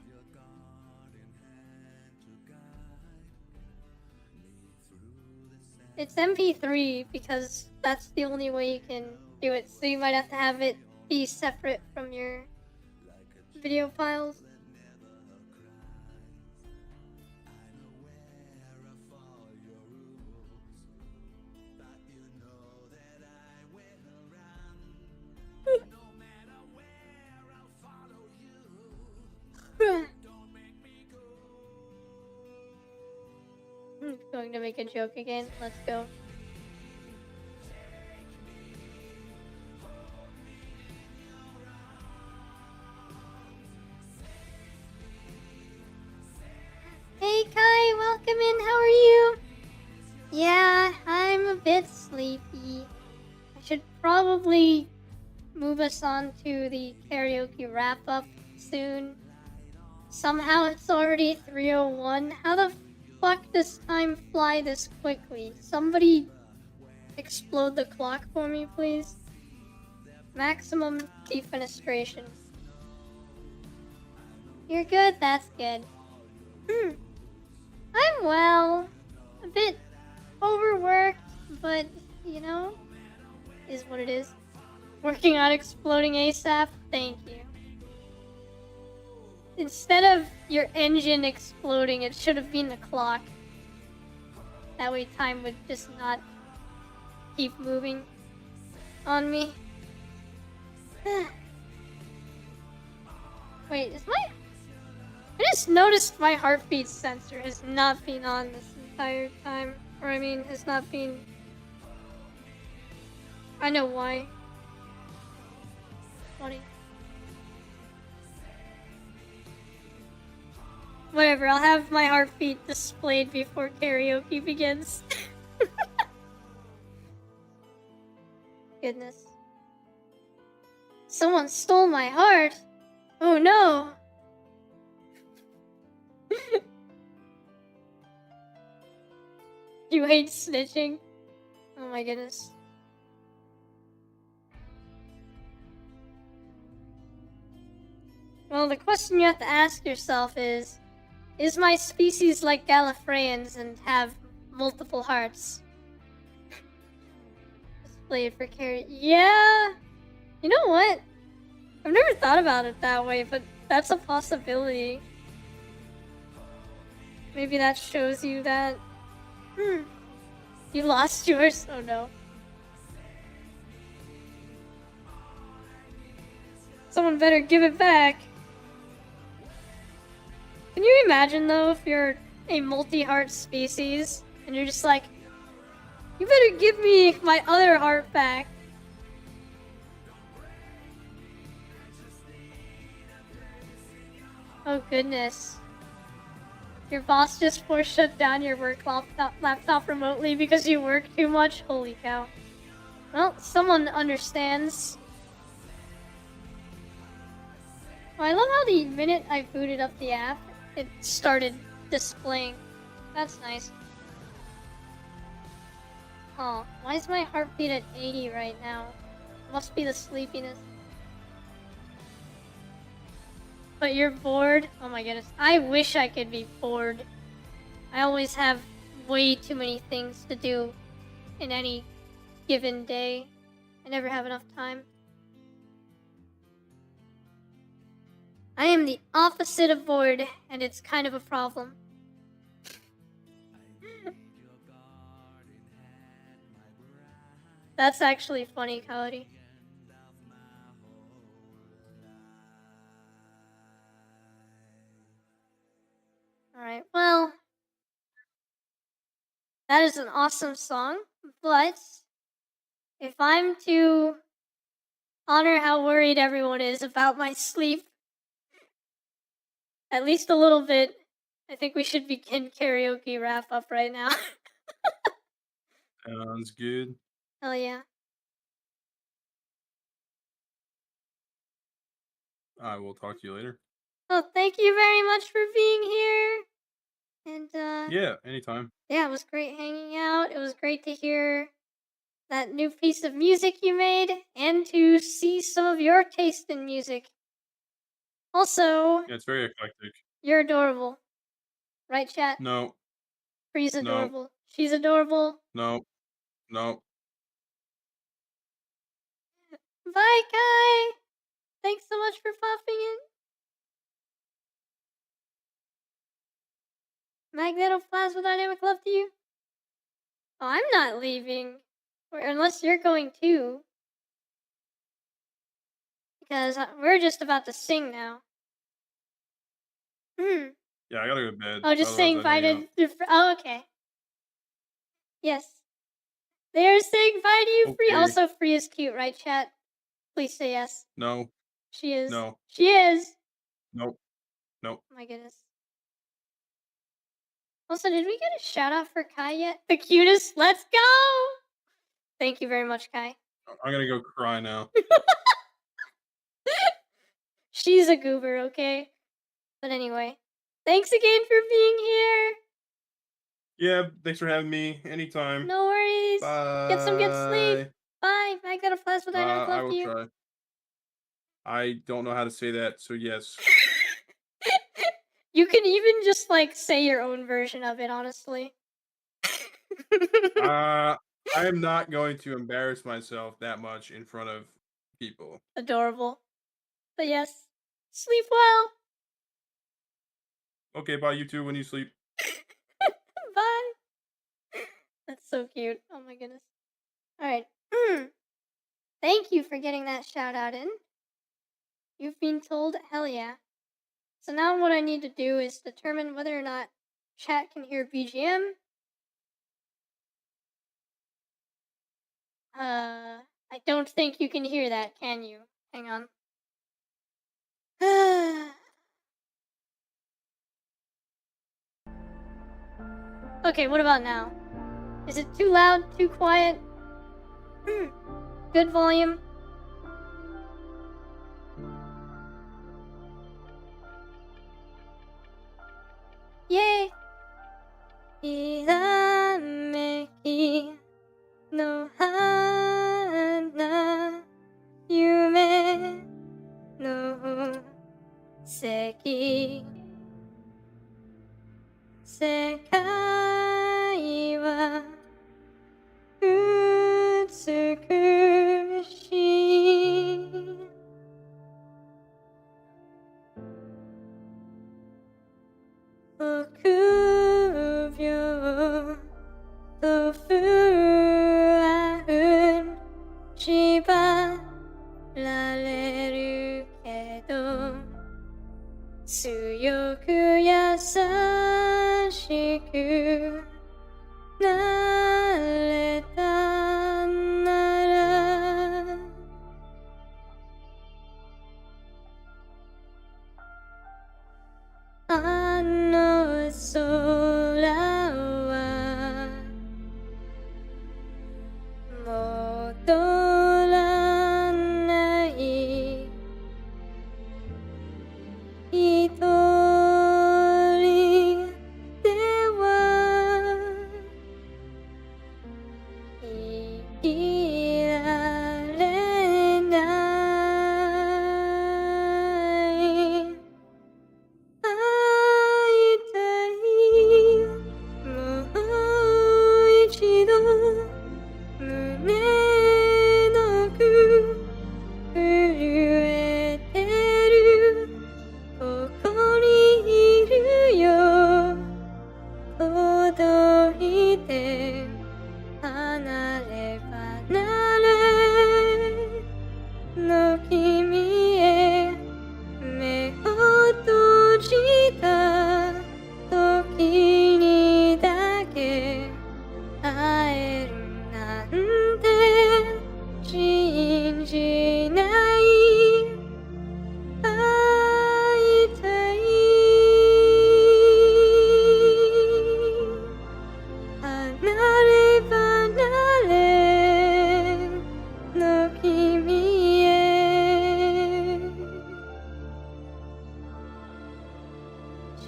It's MP3 because that's the only way you can do it, so you might have to have it be separate from your video files. I'm going to make a joke again. Let's go. Hey Kai, welcome in. How are you? Yeah, I'm a bit sleepy. I should probably move us on to the karaoke wrap-up soon. Somehow it's already 3:01. How the fuck does time fly this quickly? Somebody explode the clock for me, please. Maximum defenestration. You're good? That's good. I'm well. A bit overworked, but, you know, is what it is. Working on exploding ASAP? Thank you. Instead of your engine exploding, it should have been the clock. That way time would just not keep moving on me. Wait, is my... I just noticed my heartbeat sensor has not been on this entire time. Or I mean, has not been... I know why. Funny. Whatever, I'll have my heartbeat displayed before karaoke begins. Goodness. Someone stole my heart! Oh no! You hate snitching? Oh my goodness. Well, the question you have to ask yourself is my species like Gallifreyans and have multiple hearts? Displayed for carry. Yeah! You know what? I've never thought about it that way, but that's a possibility. Maybe that shows you that... You lost yours? Oh no. Someone better give it back. Can you imagine though if you're a multi-heart species and you're just like, you better give me my other heart back. Oh goodness. Your boss just forced shut down your work laptop remotely because you work too much? Holy cow. Well, someone understands. Oh, I love how the minute I booted up the app, it started displaying. That's nice. Oh, why is my heartbeat at 80 right now? Must be the sleepiness. But you're bored? Oh my goodness. I wish I could be bored. I always have way too many things to do in any given day. I never have enough time. I am the opposite of bored, and it's kind of a problem. That's actually funny, Cody. Alright, well, that is an awesome song, but if I'm to honor how worried everyone is about my sleep, at least a little bit, I think we should begin karaoke wrap up right now. Sounds good. Hell yeah. I will talk to you later. Well, thank you very much for being here. And, Yeah, anytime. yeah, it was great hanging out. It was great to hear that new piece of music you made and to see some of your taste in music. Also, Yeah, it's very eclectic. you're adorable. Right, chat? No, Free's no, adorable. She's adorable. no, no. Bye, Kai! Thanks so much for popping in. Magnetoplasma Dynamic, love to you. Oh, I'm not leaving. Or unless you're going too. Because we're just about to sing now. Yeah, I gotta go to bed. Oh, just otherwise saying I'd bye hang out. to... Oh, okay. Yes. They are saying bye to you, Free. Okay. Also, Free is cute, right, chat? Please say yes. No. She is. No. She is. Nope. Nope. Oh my goodness. Also, did we get a shout out for Kai yet? The cutest. Let's go! Thank you very much, Kai. I'm gonna go cry now. She's a goober, okay? But anyway, thanks again for being here. Yeah, thanks for having me. Anytime. No worries. Bye. Get some good sleep. Bye. I got a plasma dynamic I love will to you. try. I don't know how to say that, so yes. You can even just like say your own version of it, honestly. I am not going to embarrass myself that much in front of people. Adorable. But yes, sleep well. Okay, bye you too when you sleep. Bye. That's so cute. Oh my goodness. Alright. Thank you for getting that shout out in. You've been told hell yeah. So now what I need to do is determine whether or not chat can hear BGM. I don't think you can hear that, can you? Hang on. Okay, what about now? Is it too loud? Too quiet? Good volume? Yay! ひらめきの花夢の席世界は美しい臆病と不安縛られるけど強く優しくなれたならあの空は戻らない一人では生きられない会いたいもう一度胸の奥震えてるここにいるよ届いて離れ離れの君へ目を閉じた時にだけ会えるなんて信じない会いたい離れ離れの君へ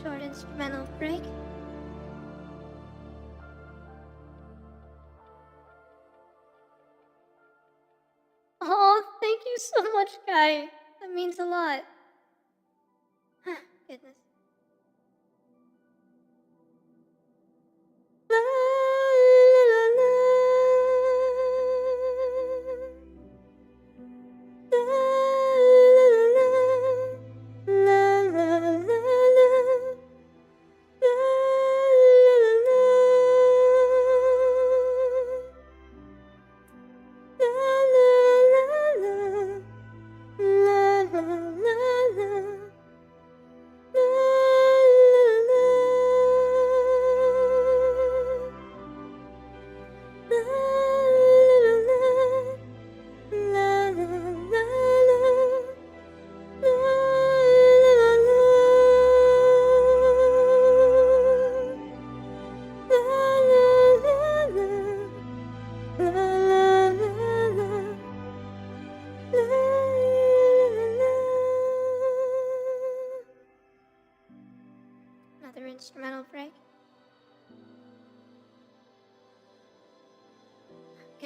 Short instrumental break. Oh, thank you so much, Kai. That means a lot. Goodness. La, la, la, la. La, la, la, la.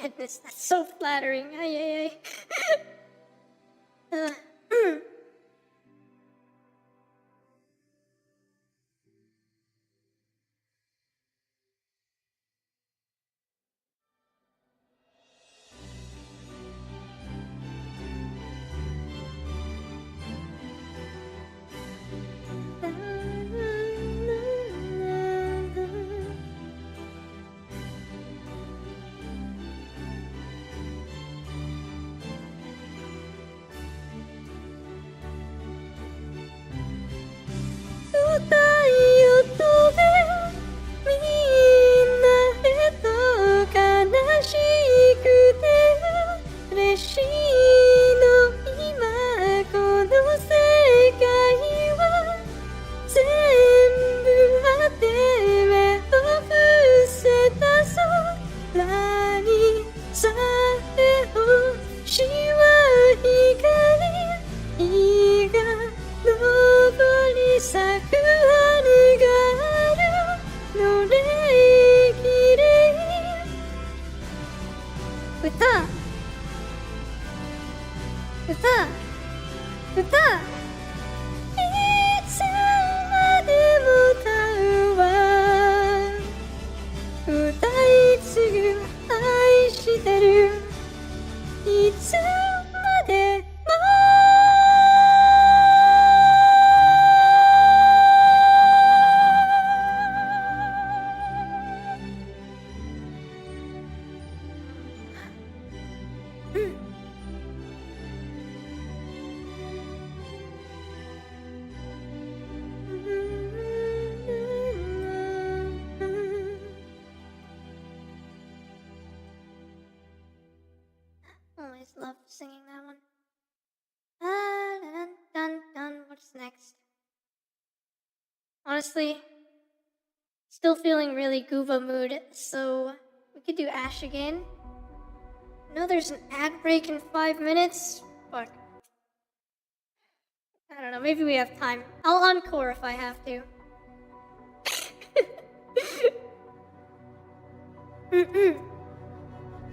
goodness, that's so flattering. Ay, ay, ay. Always loved singing that one. Dun, dun, dun. What's next? Honestly, still feeling really Gooba mood, so we could do Ash again. I know there's an ad break in 5 minutes, but I don't know, maybe we have time. I'll encore if I have to.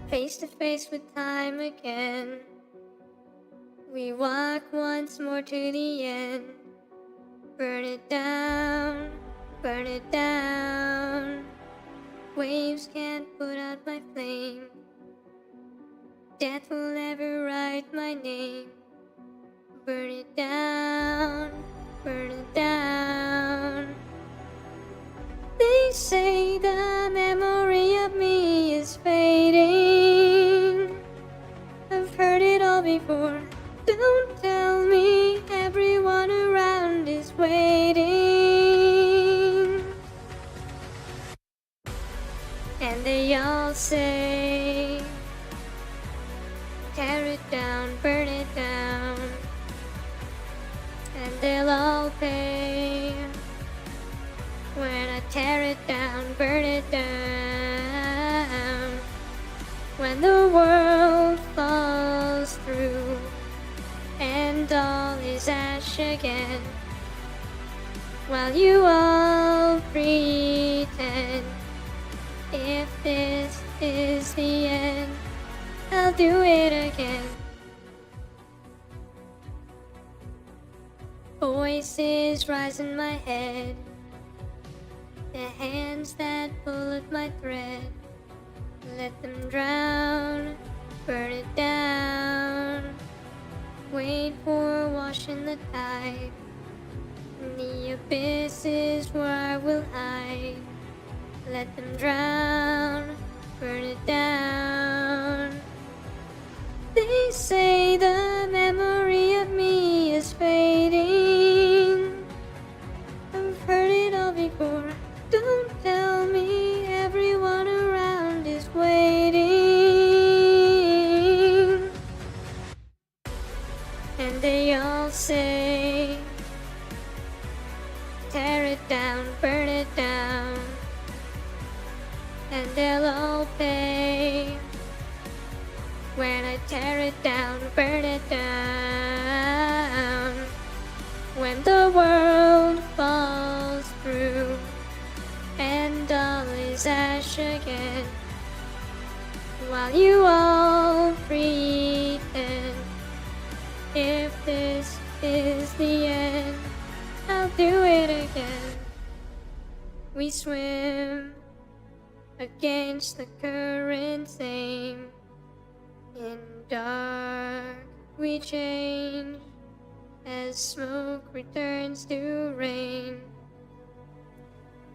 Face to face with time again. We walk once more to the end. Burn it down, burn it down. Waves can't put out my flame. Death will never write my name. Burn it down, burn it down. They say the memory of me is fading. I've heard it all before. Don't tell me everyone around is waiting. And they all say, tear it down, burn it down. And they'll all pay when I tear it down, burn it down. When the world falls through and all is ash again, while you all pretend, if this is the end, I'll do it again. Voices rise in my head, the hands that pull at my thread. Let them drown, burn it down. Wait for wash in the tide. The abyss is where I will hide. Let them drown, burn it down. They say the memory of me is fading. I've heard it all before. Don't tell me everyone around is waiting. And they all say, tear it down, burn it down. And they'll all pay when I tear it down, burn it down. When the world falls through and all is ash again, while you all pretend. If this is the end, I'll do it again. We swim against the current's aim. In dark, we change as smoke returns to rain.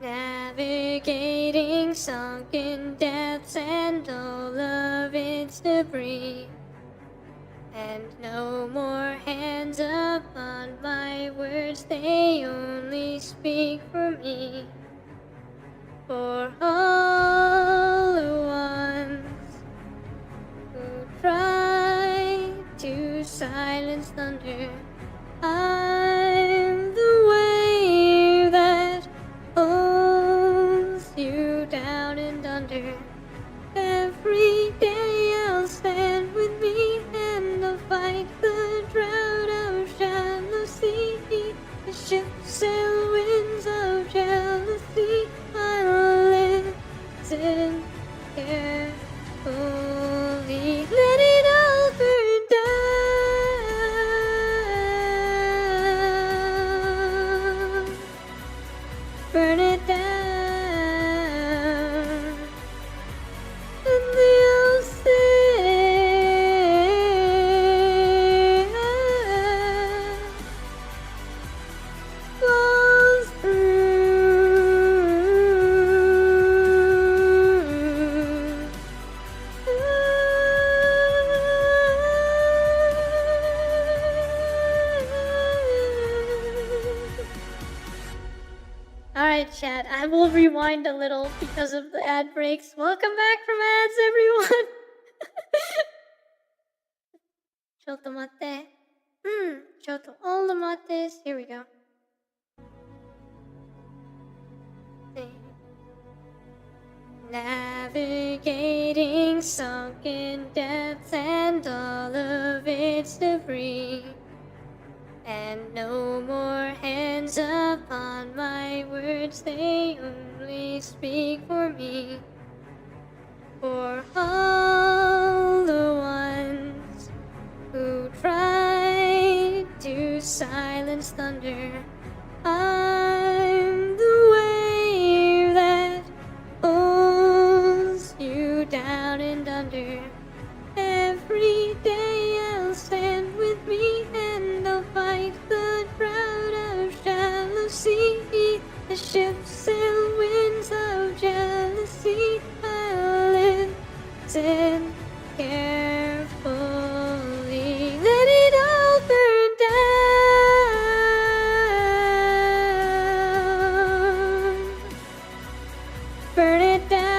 Navigating sunken depths and all of its debris. And no more hands upon my words, they only speak for me. For all the ones who try to silence thunder, I'm the wave that holds you down and under. Every day I'll stand with me and I'll fight the drought of jealousy. The ships sail winds of jealousy. I'll listen carefully. Let it all burn down. Burn it down. And they'll say falls Alright, chat, I will rewind a little because of the ad breaks. Welcome back from ads, everyone! ちょっと待って。ちょっと待って。Here we go. Navigating sunken depths and all of its debris. And no more hands upon my words, they only speak for me. For all the ones who tried to silence thunder, I'm the wave that holds you down and under. Every day I'll stand with me and I'll fight the drought of jealousy. The ships sail winds of jealousy. I'll listen carefully. Let it all burn down. Burn it down.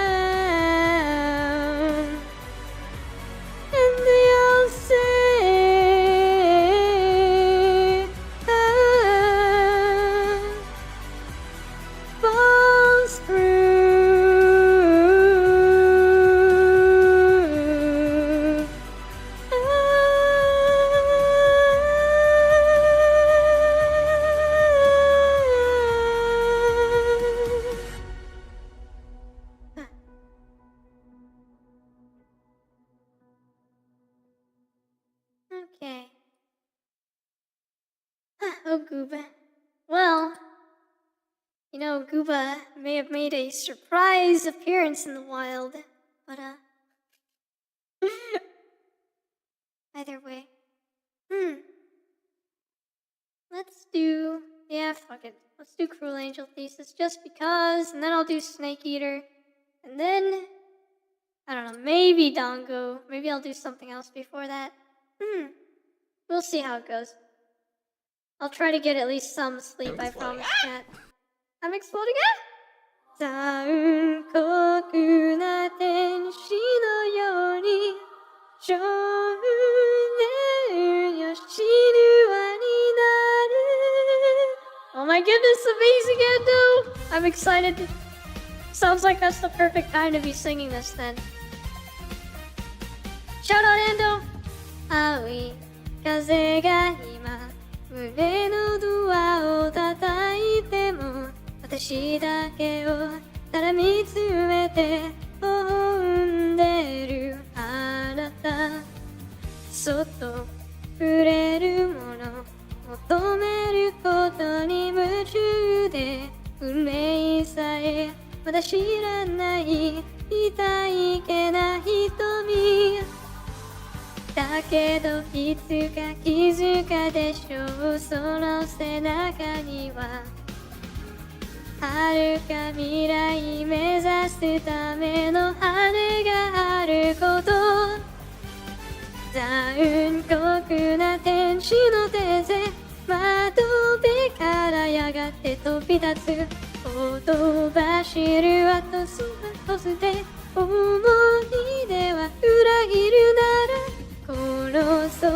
And they'll say falls through. Okay. Oh, Gooba. Well, you know, Gooba may have made a surprise appearance in the wild, but, either way. Let's do, fuck it. Let's do Cruel Angel Thesis just because, and then I'll do Snake Eater, and then, I don't know, maybe Dongo. Maybe I'll do something else before that. We'll see how it goes. I'll try to get at least some sleep, I promise, chat. I'm exploding it! 残酷な天使のように少年よしぬわになる Oh my goodness, amazing, Endo! I'm excited. Sounds like that's the perfect time to be singing this then. Shout out, Endo! 青い風が今胸のドアを叩いても私だけをただ見つめて微笑んでるそっと触れるもの求めることに夢中で運命さえまだ知らない痛いけな瞳だけどいつか気づかでしょうその背中には遥か未来目指すための羽があること残酷な天使の手勢窓辺からやがて飛び立つほとばしる後スマホスで思い出は裏切るならこの空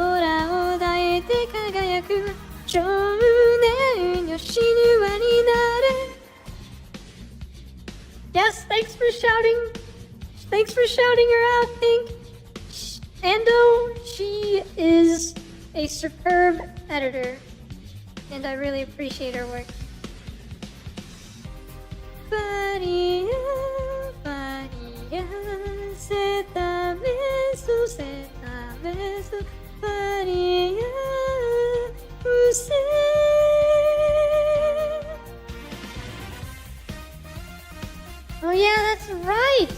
を抱いて輝く少年よ死ぬ輪になれ Yes, thanks for shouting. Thanks for shouting her out, Pink. Ando, she is a superb editor, and I really appreciate her work. Faria, seta beso, Faria, você. Oh yeah, that's right!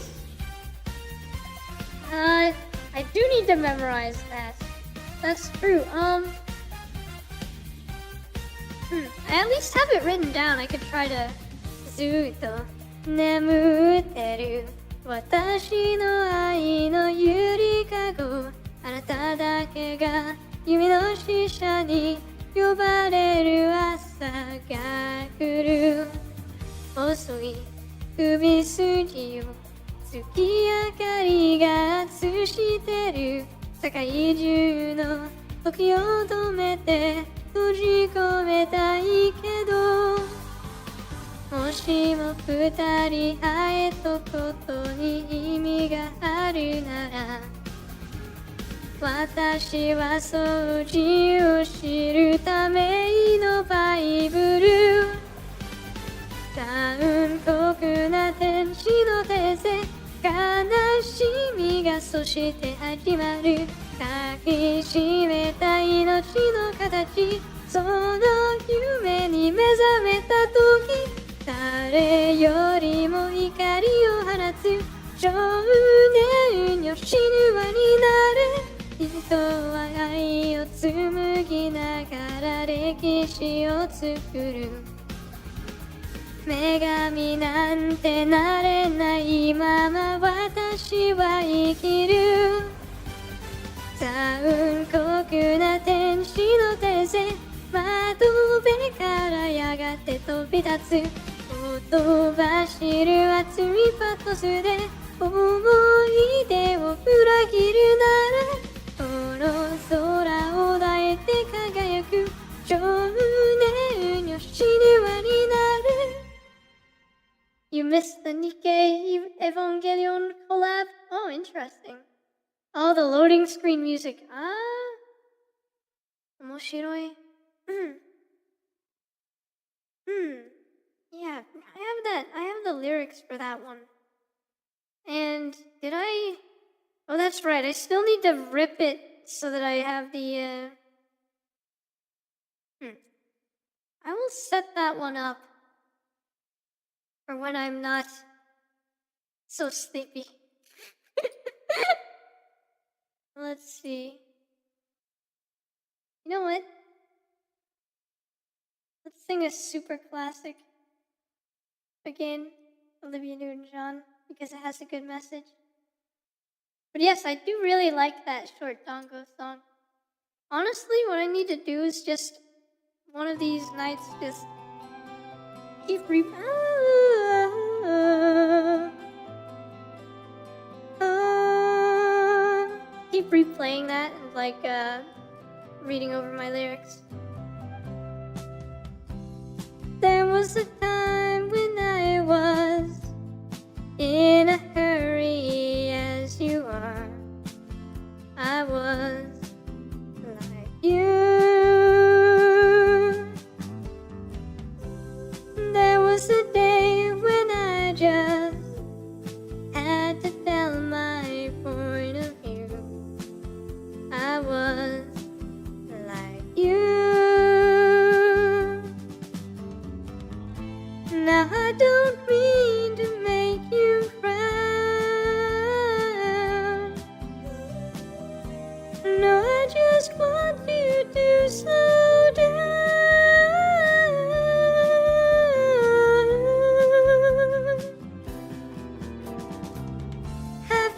I do need to memorize that. That's true. I at least have it written down. I could try to... ずっと眠ってる私の愛のゆりかごあなただけが夢の使者に呼ばれる朝が来る遅い首筋を月明かりが映してる世界中の時を止めて閉じ込めたいけどもしも二人会えたことに意味があるなら私はそう自由を知るためのバイブル残酷な天使の手勢悲しみがそして始まる抱きしめた命の形その夢に目覚めた時誰よりも光を放つ少年よ死ぬ輪になれ人は愛を紡ぎながら歴史を作る女神なんてなれないまま私は生きる残酷な天使の手勢窓辺からやがて飛び立つほとばしる熱いパトスで思い出を裏切るならこの空を抱いて輝く少年よ死ぬ輪になる You missed the Nikkei Evangelion collab? Oh, interesting. Oh, the loading screen music. Ah, 面白い. Yeah, I have the lyrics for that one. And did I? Oh, that's right. I still need to rip it so that I have the, I will set that one up for when I'm not so sleepy. Let's see. You know what? Let's sing a super classic again, Olivia Newton-John, because it has a good message. But yes, I do really like that short Dongo song. Honestly, what I need to do is just one of these nights just keep keep replaying that and like reading over my lyrics. There was a time when I was in a hurry as you are. I was like you. There was a day when I just had to tell my point of view. I was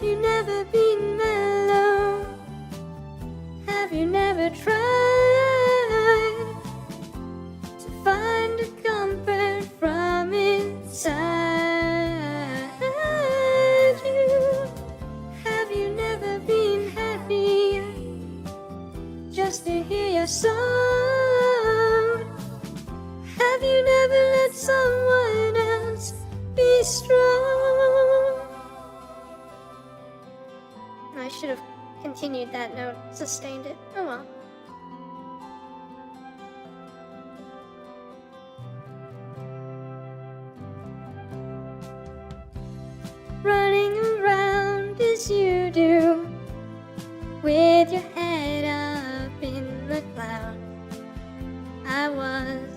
Have you never been mellow? Have you never tried to find a comfort from inside you? Have you never been happy just to hear your song? Have you never let someone else be strong? I should have continued that note, sustained it. Oh well. Running around as you do, with your head up in the clouds. I was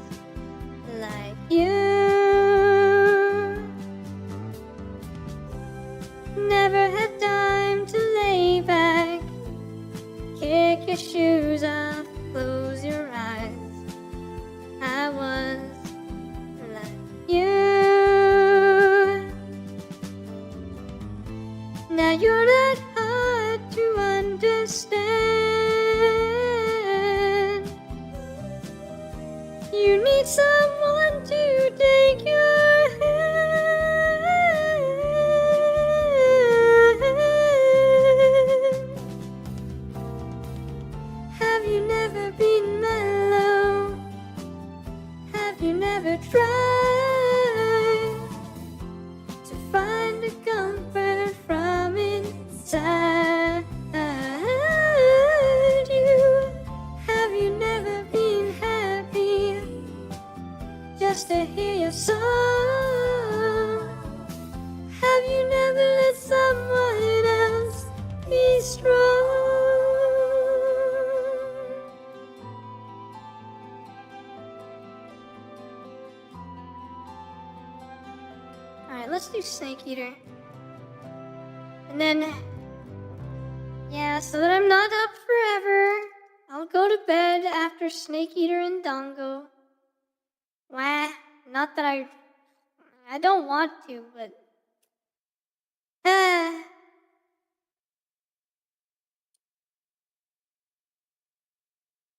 like you. Never had time to lay back, kick your shoes off, close your eyes. I was like you. Now you're not hard to understand. You need someone to take your hand. Have you never been mellow? Have you never tried to find a comfort from inside you? Have you never been happy just to hear your song? Have you never let someone else be strong? Alright, let's do Snake Eater. And then, yeah, so that I'm not up forever, I'll go to bed after Snake Eater and Dongo. Wah, not that I don't want to, but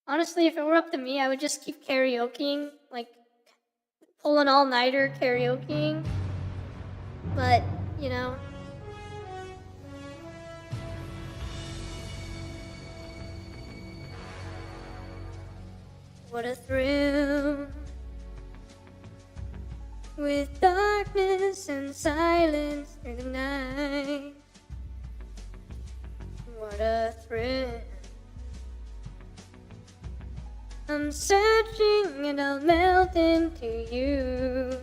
honestly, if it were up to me, I would just keep karaokeing, like pull an all-nighter karaokeing. But, you know. What a thrill, with darkness and silence through the night. What a thrill. I'm searching and I'll melt into you.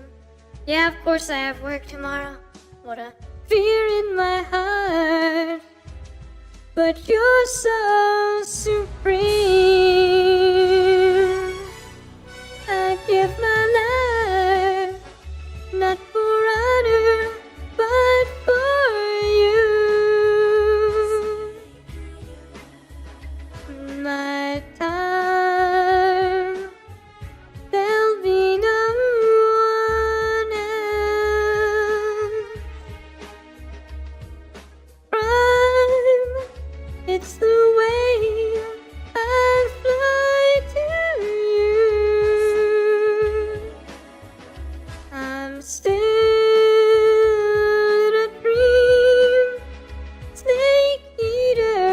Yeah, of course I have work tomorrow. What a fear in my heart. But you're so supreme. I give my life, not for honor, but for you. My time, there'll be no one else. Prime, it's the way I fly to you. I'm still in a dream, Snake Eater.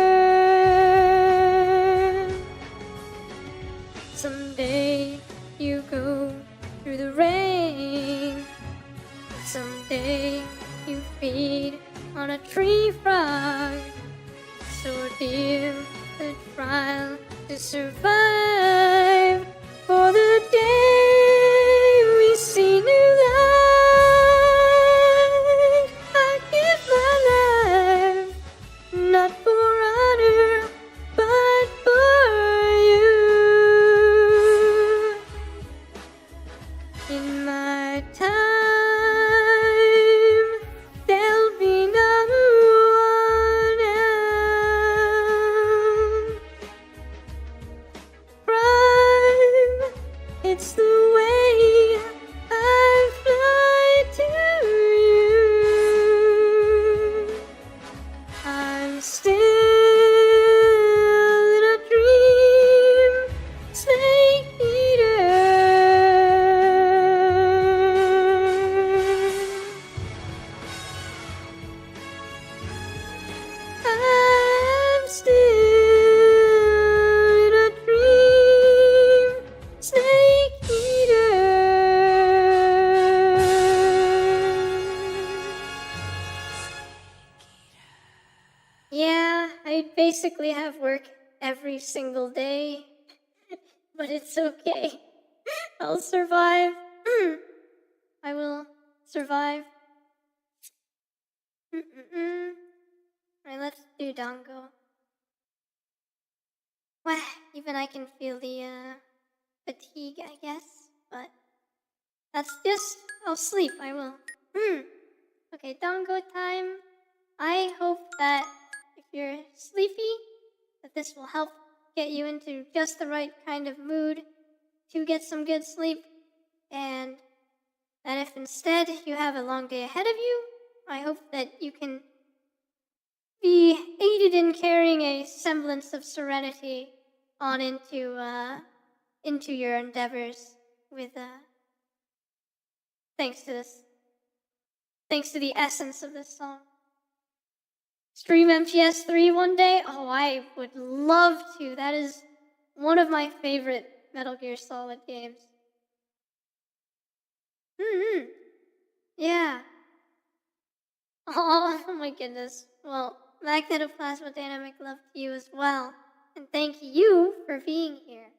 Someday you go through the rain. Someday you feed on a tree frog. So dear, the trial to survive for the day we see new light. I give my life, not for honor, but for you. In my time, there'll be no one else. Prime, it's the Yeah, I basically have work every single day, but it's okay. I'll survive. I will survive. Alright, let's do Dango. Well, even I can feel the fatigue, I guess, but that's just, I'll sleep, I will. Okay, Dango time. I hope that if you're sleepy, that this will help get you into just the right kind of mood to get some good sleep, and that if instead you have a long day ahead of you, I hope that you can be aided in carrying a semblance of serenity on into your endeavors with thanks to the essence of this song. Stream MGS3 one day? Oh, I would love to. That is one of my favorite Metal Gear Solid games. Yeah. Oh my goodness. Well, Magnetoplasma Dynamic love to you as well. And thank you for being here.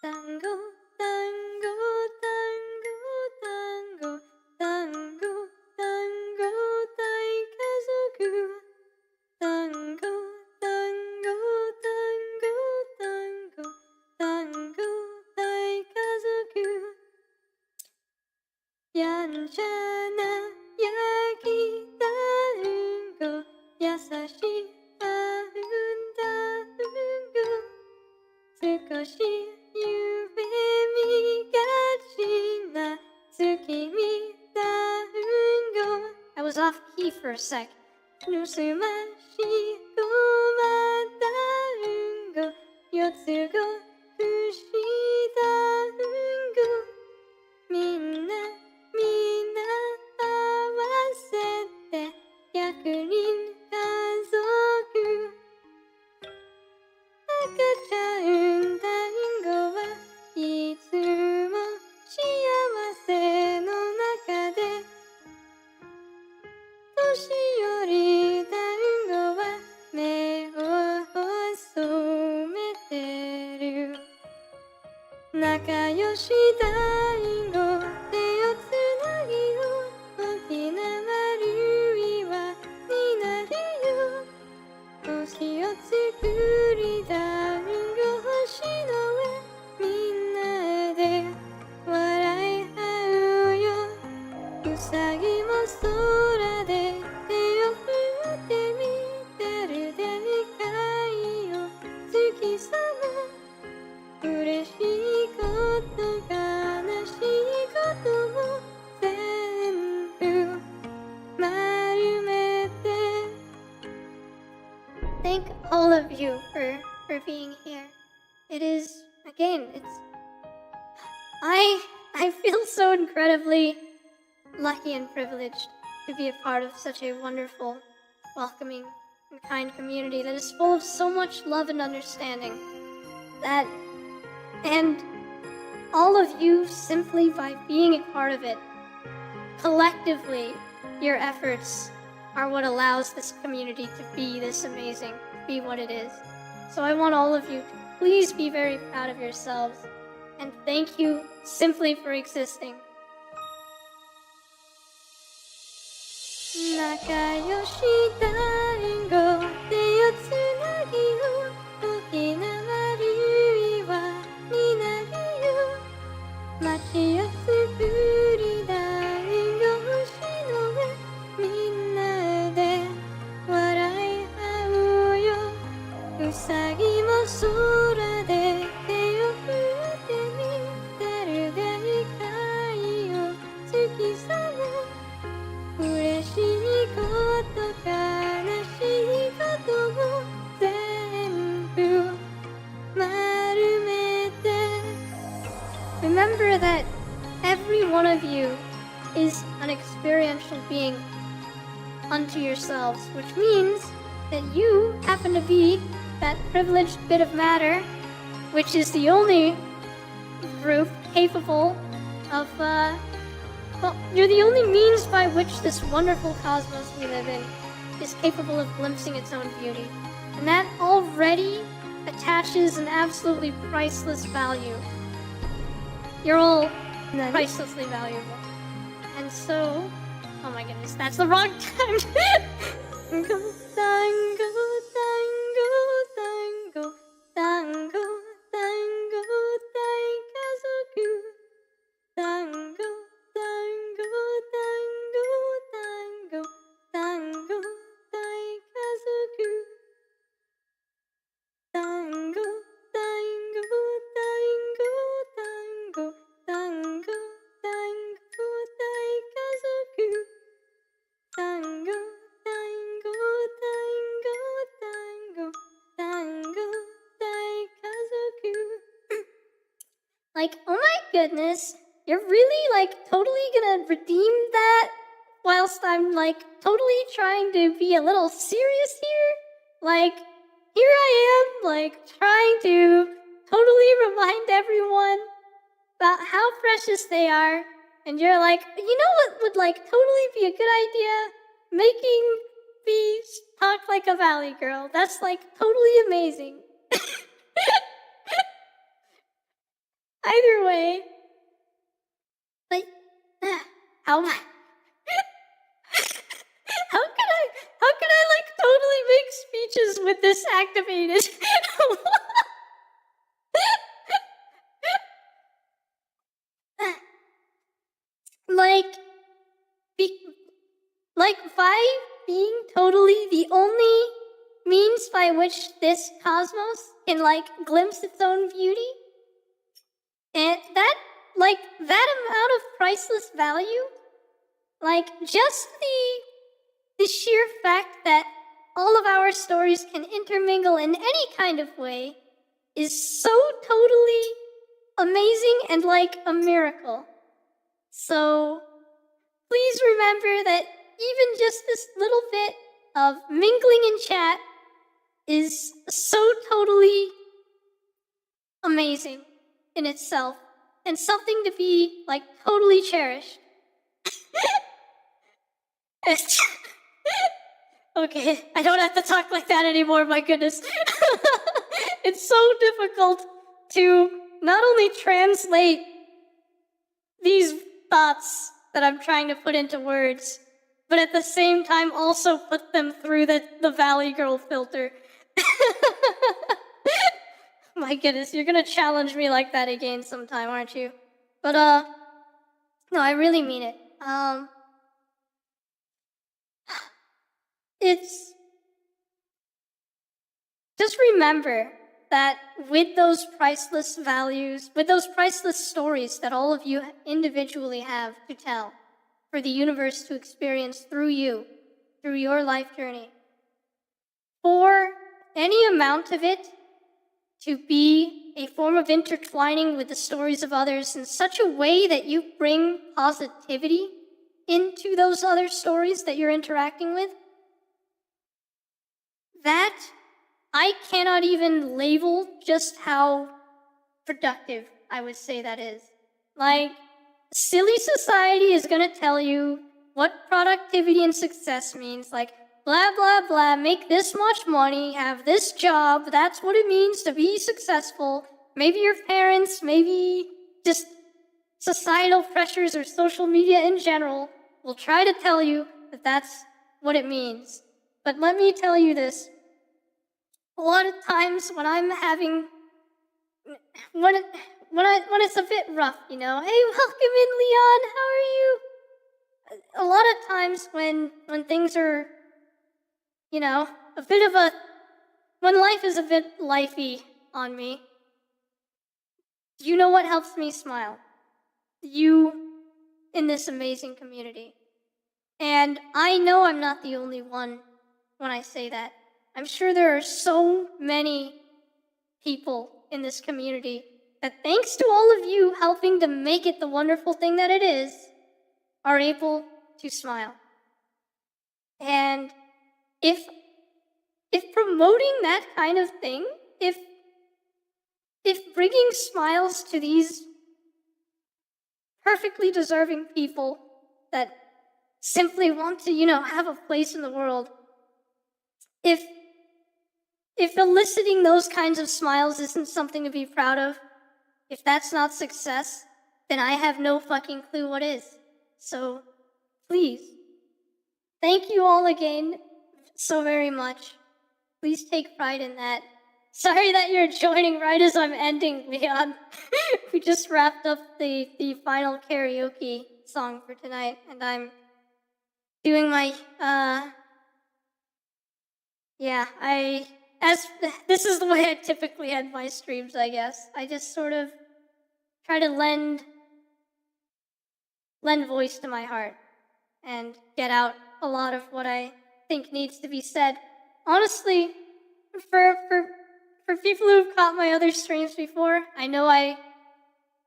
Tango, tango, tango, tango, tango, tango, daikazoku. Tango, tango, tango, tango, tango, daikazoku. Yanchana yakita ungo, yasashi aunda ungo. Tsukoshi yume migachi na tsukimi da ungo. I was off key for a sec. Nusumashi komata ungo, yotsugo kushida ungo. Minna, minna awasete yakunin kazoku. Akachaun dango wa itsumo shiawase no nakade. Toshiyori dango wa me o hosometeru. Nakayoshi dango te o tsunagi o oki na marui wa ninaru yo. Hoshi o tsukuri dango hoshi no ue minna de warai hau yo. Usagi mo sora de te o furute miteru deikai yo tsukisama. Ureshii koto kanashii koto mo zenbu marumete. Thank all of you for being here. It is, again, I feel so incredibly lucky and privileged to be a part of such a wonderful, welcoming, and kind community that is full of so much love and understanding. And all of you, simply by being a part of it, collectively, your efforts are what allows this community to be this amazing, to be what it is. So I want all of you to please be very proud of yourselves, and thank you simply for existing. Nakayoshi dango te o tsunagi o oki na marui wa ninaru yo. Machi o tsukuri dango hoshi no ue minna de warai hau yo. Usagi mo sora de te o furute miteru deikai yo tsukisama. Ureshii koto kanashii koto mo zenbu marumete. Remember that every one of you is an experiential being unto yourselves, which means that you happen to be that privileged bit of matter, which is the only group capable of well, you're the only means by which this wonderful cosmos we live in is capable of glimpsing its own beauty. And that already attaches an absolutely priceless value. You're all pricelessly valuable. And so, oh my goodness, that's the wrong time. Tango, tango, tango, tango, tango, tango, taikazoku. Tango, tango, tango, tango, tango, taikazoku. Tango, tango, tango, tango, tango, tango, taikazoku. Tango, tango, tango, tango, tango, taikazoku. Like, oh my goodness, you're really, like, totally gonna redeem that whilst I'm, like, totally trying to be a little serious here? Like, here I am, like, trying to totally remind everyone about how precious they are, and you're like, you know what would, like, totally be a good idea? Making me talk like a valley girl. That's, like, totally amazing. Either way, like, how am I? How can I like totally make speeches with this activated? Like by being totally the only means by which this cosmos can like glimpse its own beauty, and that like that amount of priceless value, like just the sheer fact that all of our stories can intermingle in any kind of way is so totally amazing and like a miracle. So please remember that even just this little bit of mingling in chat is so totally amazing in itself and something to be like totally cherished. Okay, I don't have to talk like that anymore, my goodness. It's so difficult to not only translate these thoughts that I'm trying to put into words, but at the same time also put them through the Valley Girl filter. My goodness, you're gonna challenge me like that again sometime, aren't you? But, no, I really mean it. It's... Just remember that with those priceless values, with those priceless stories that all of you individually have to tell for the universe to experience through you, through your life journey, for any amount of it to be a form of intertwining with the stories of others in such a way that you bring positivity into those other stories that you're interacting with, that I cannot even label just how productive I would say that is. Like, silly society is gonna tell you what productivity and success means. Like, blah, blah, blah, make this much money, have this job, that's what it means to be successful. Maybe your parents, maybe just societal pressures or social media in general will try to tell you that that's what it means. But let me tell you this. A lot of times when I'm having, when it's a bit rough, you know, hey, welcome in, Leon, how are you? A lot of times when things are, you know, when life is a bit lifey on me, you know what helps me smile? You in this amazing community. And I know I'm not the only one when I say that. I'm sure there are so many people in this community that, thanks to all of you helping to make it the wonderful thing that it is, are able to smile. And if promoting that kind of thing, if bringing smiles to these perfectly deserving people that simply want to, you know, have a place in the world, if eliciting those kinds of smiles isn't something to be proud of, if that's not success, then I have no fucking clue what is. So, please, thank you all again so very much. Please take pride in that. Sorry that you're joining right as I'm ending, Leon. We just wrapped up the final karaoke song for tonight, and I'm doing my, this is the way I typically end my streams, I guess. I just sort of try to lend voice to my heart and get out a lot of what I think needs to be said. Honestly, for people who've caught my other streams before, I know I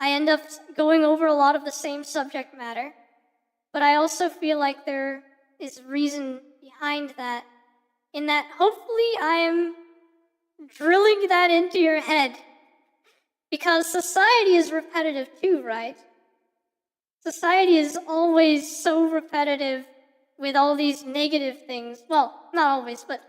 end up going over a lot of the same subject matter, but I also feel like there is reason behind that, in that hopefully I'm drilling that into your head, because society is repetitive too, right? Society is always so repetitive with all these negative things. Well, not always, but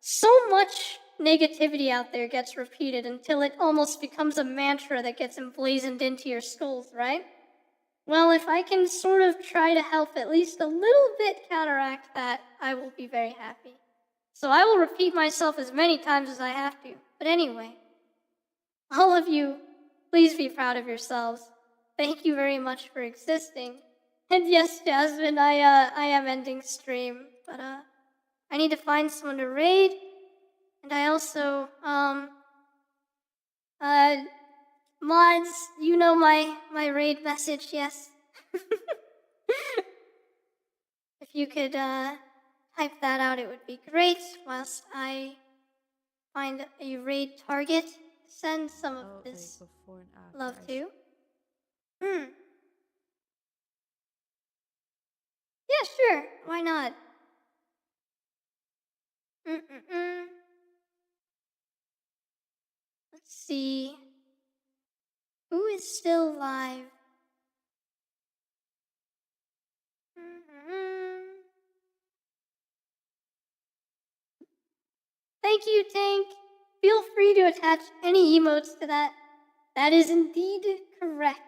so much negativity out there gets repeated until it almost becomes a mantra that gets emblazoned into your skulls, right? Well, if I can sort of try to help at least a little bit counteract that, I will be very happy. So I will repeat myself as many times as I have to. But anyway, all of you, please be proud of yourselves. Thank you very much for existing. And yes, Jasmine, I am ending stream, but I need to find someone to raid. And I also, mods, you know my raid message, yes? If you could type that out, it would be great, whilst I find a raid target to send some of this love to. Yeah, sure, why not? Let's see. Who is still live? Thank you, Tank. Feel free to attach any emotes to that. That is indeed correct.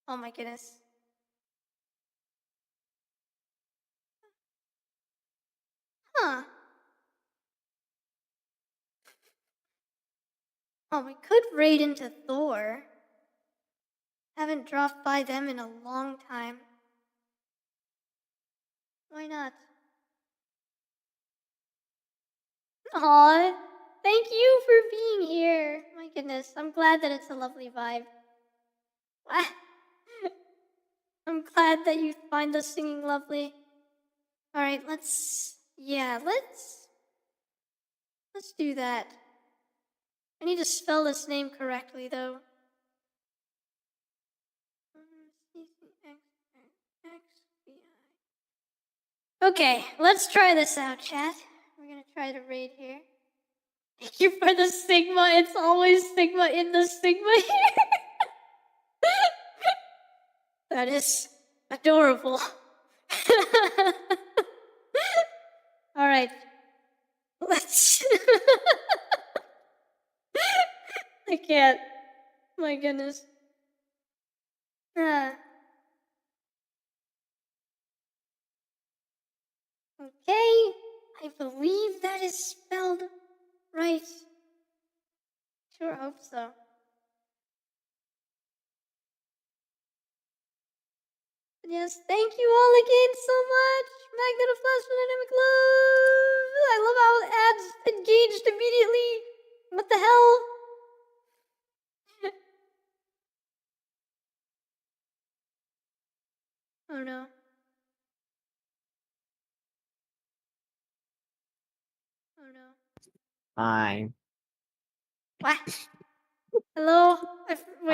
Oh my goodness. Huh. Oh, we could raid into Thor. Haven't dropped by them in a long time. Why not? Aw, thank you for being here. My goodness, I'm glad that it's a lovely vibe. I'm glad that you find the singing lovely. Alright, let's do that. I need to spell this name correctly, though. Okay, let's try this out, chat. We're gonna try to raid here. Thank you for the Sigma. It's always Sigma in the Sigma here. That is adorable. Alright. Let's... I can't. My goodness. Okay, I believe that is spelled right. Sure hope so. Yes, thank you all again so much. Magnet of Flash Dynamic Love. I love how ads engaged immediately. What the hell? Oh no. Oh no. Hi. What? Hello? Wait.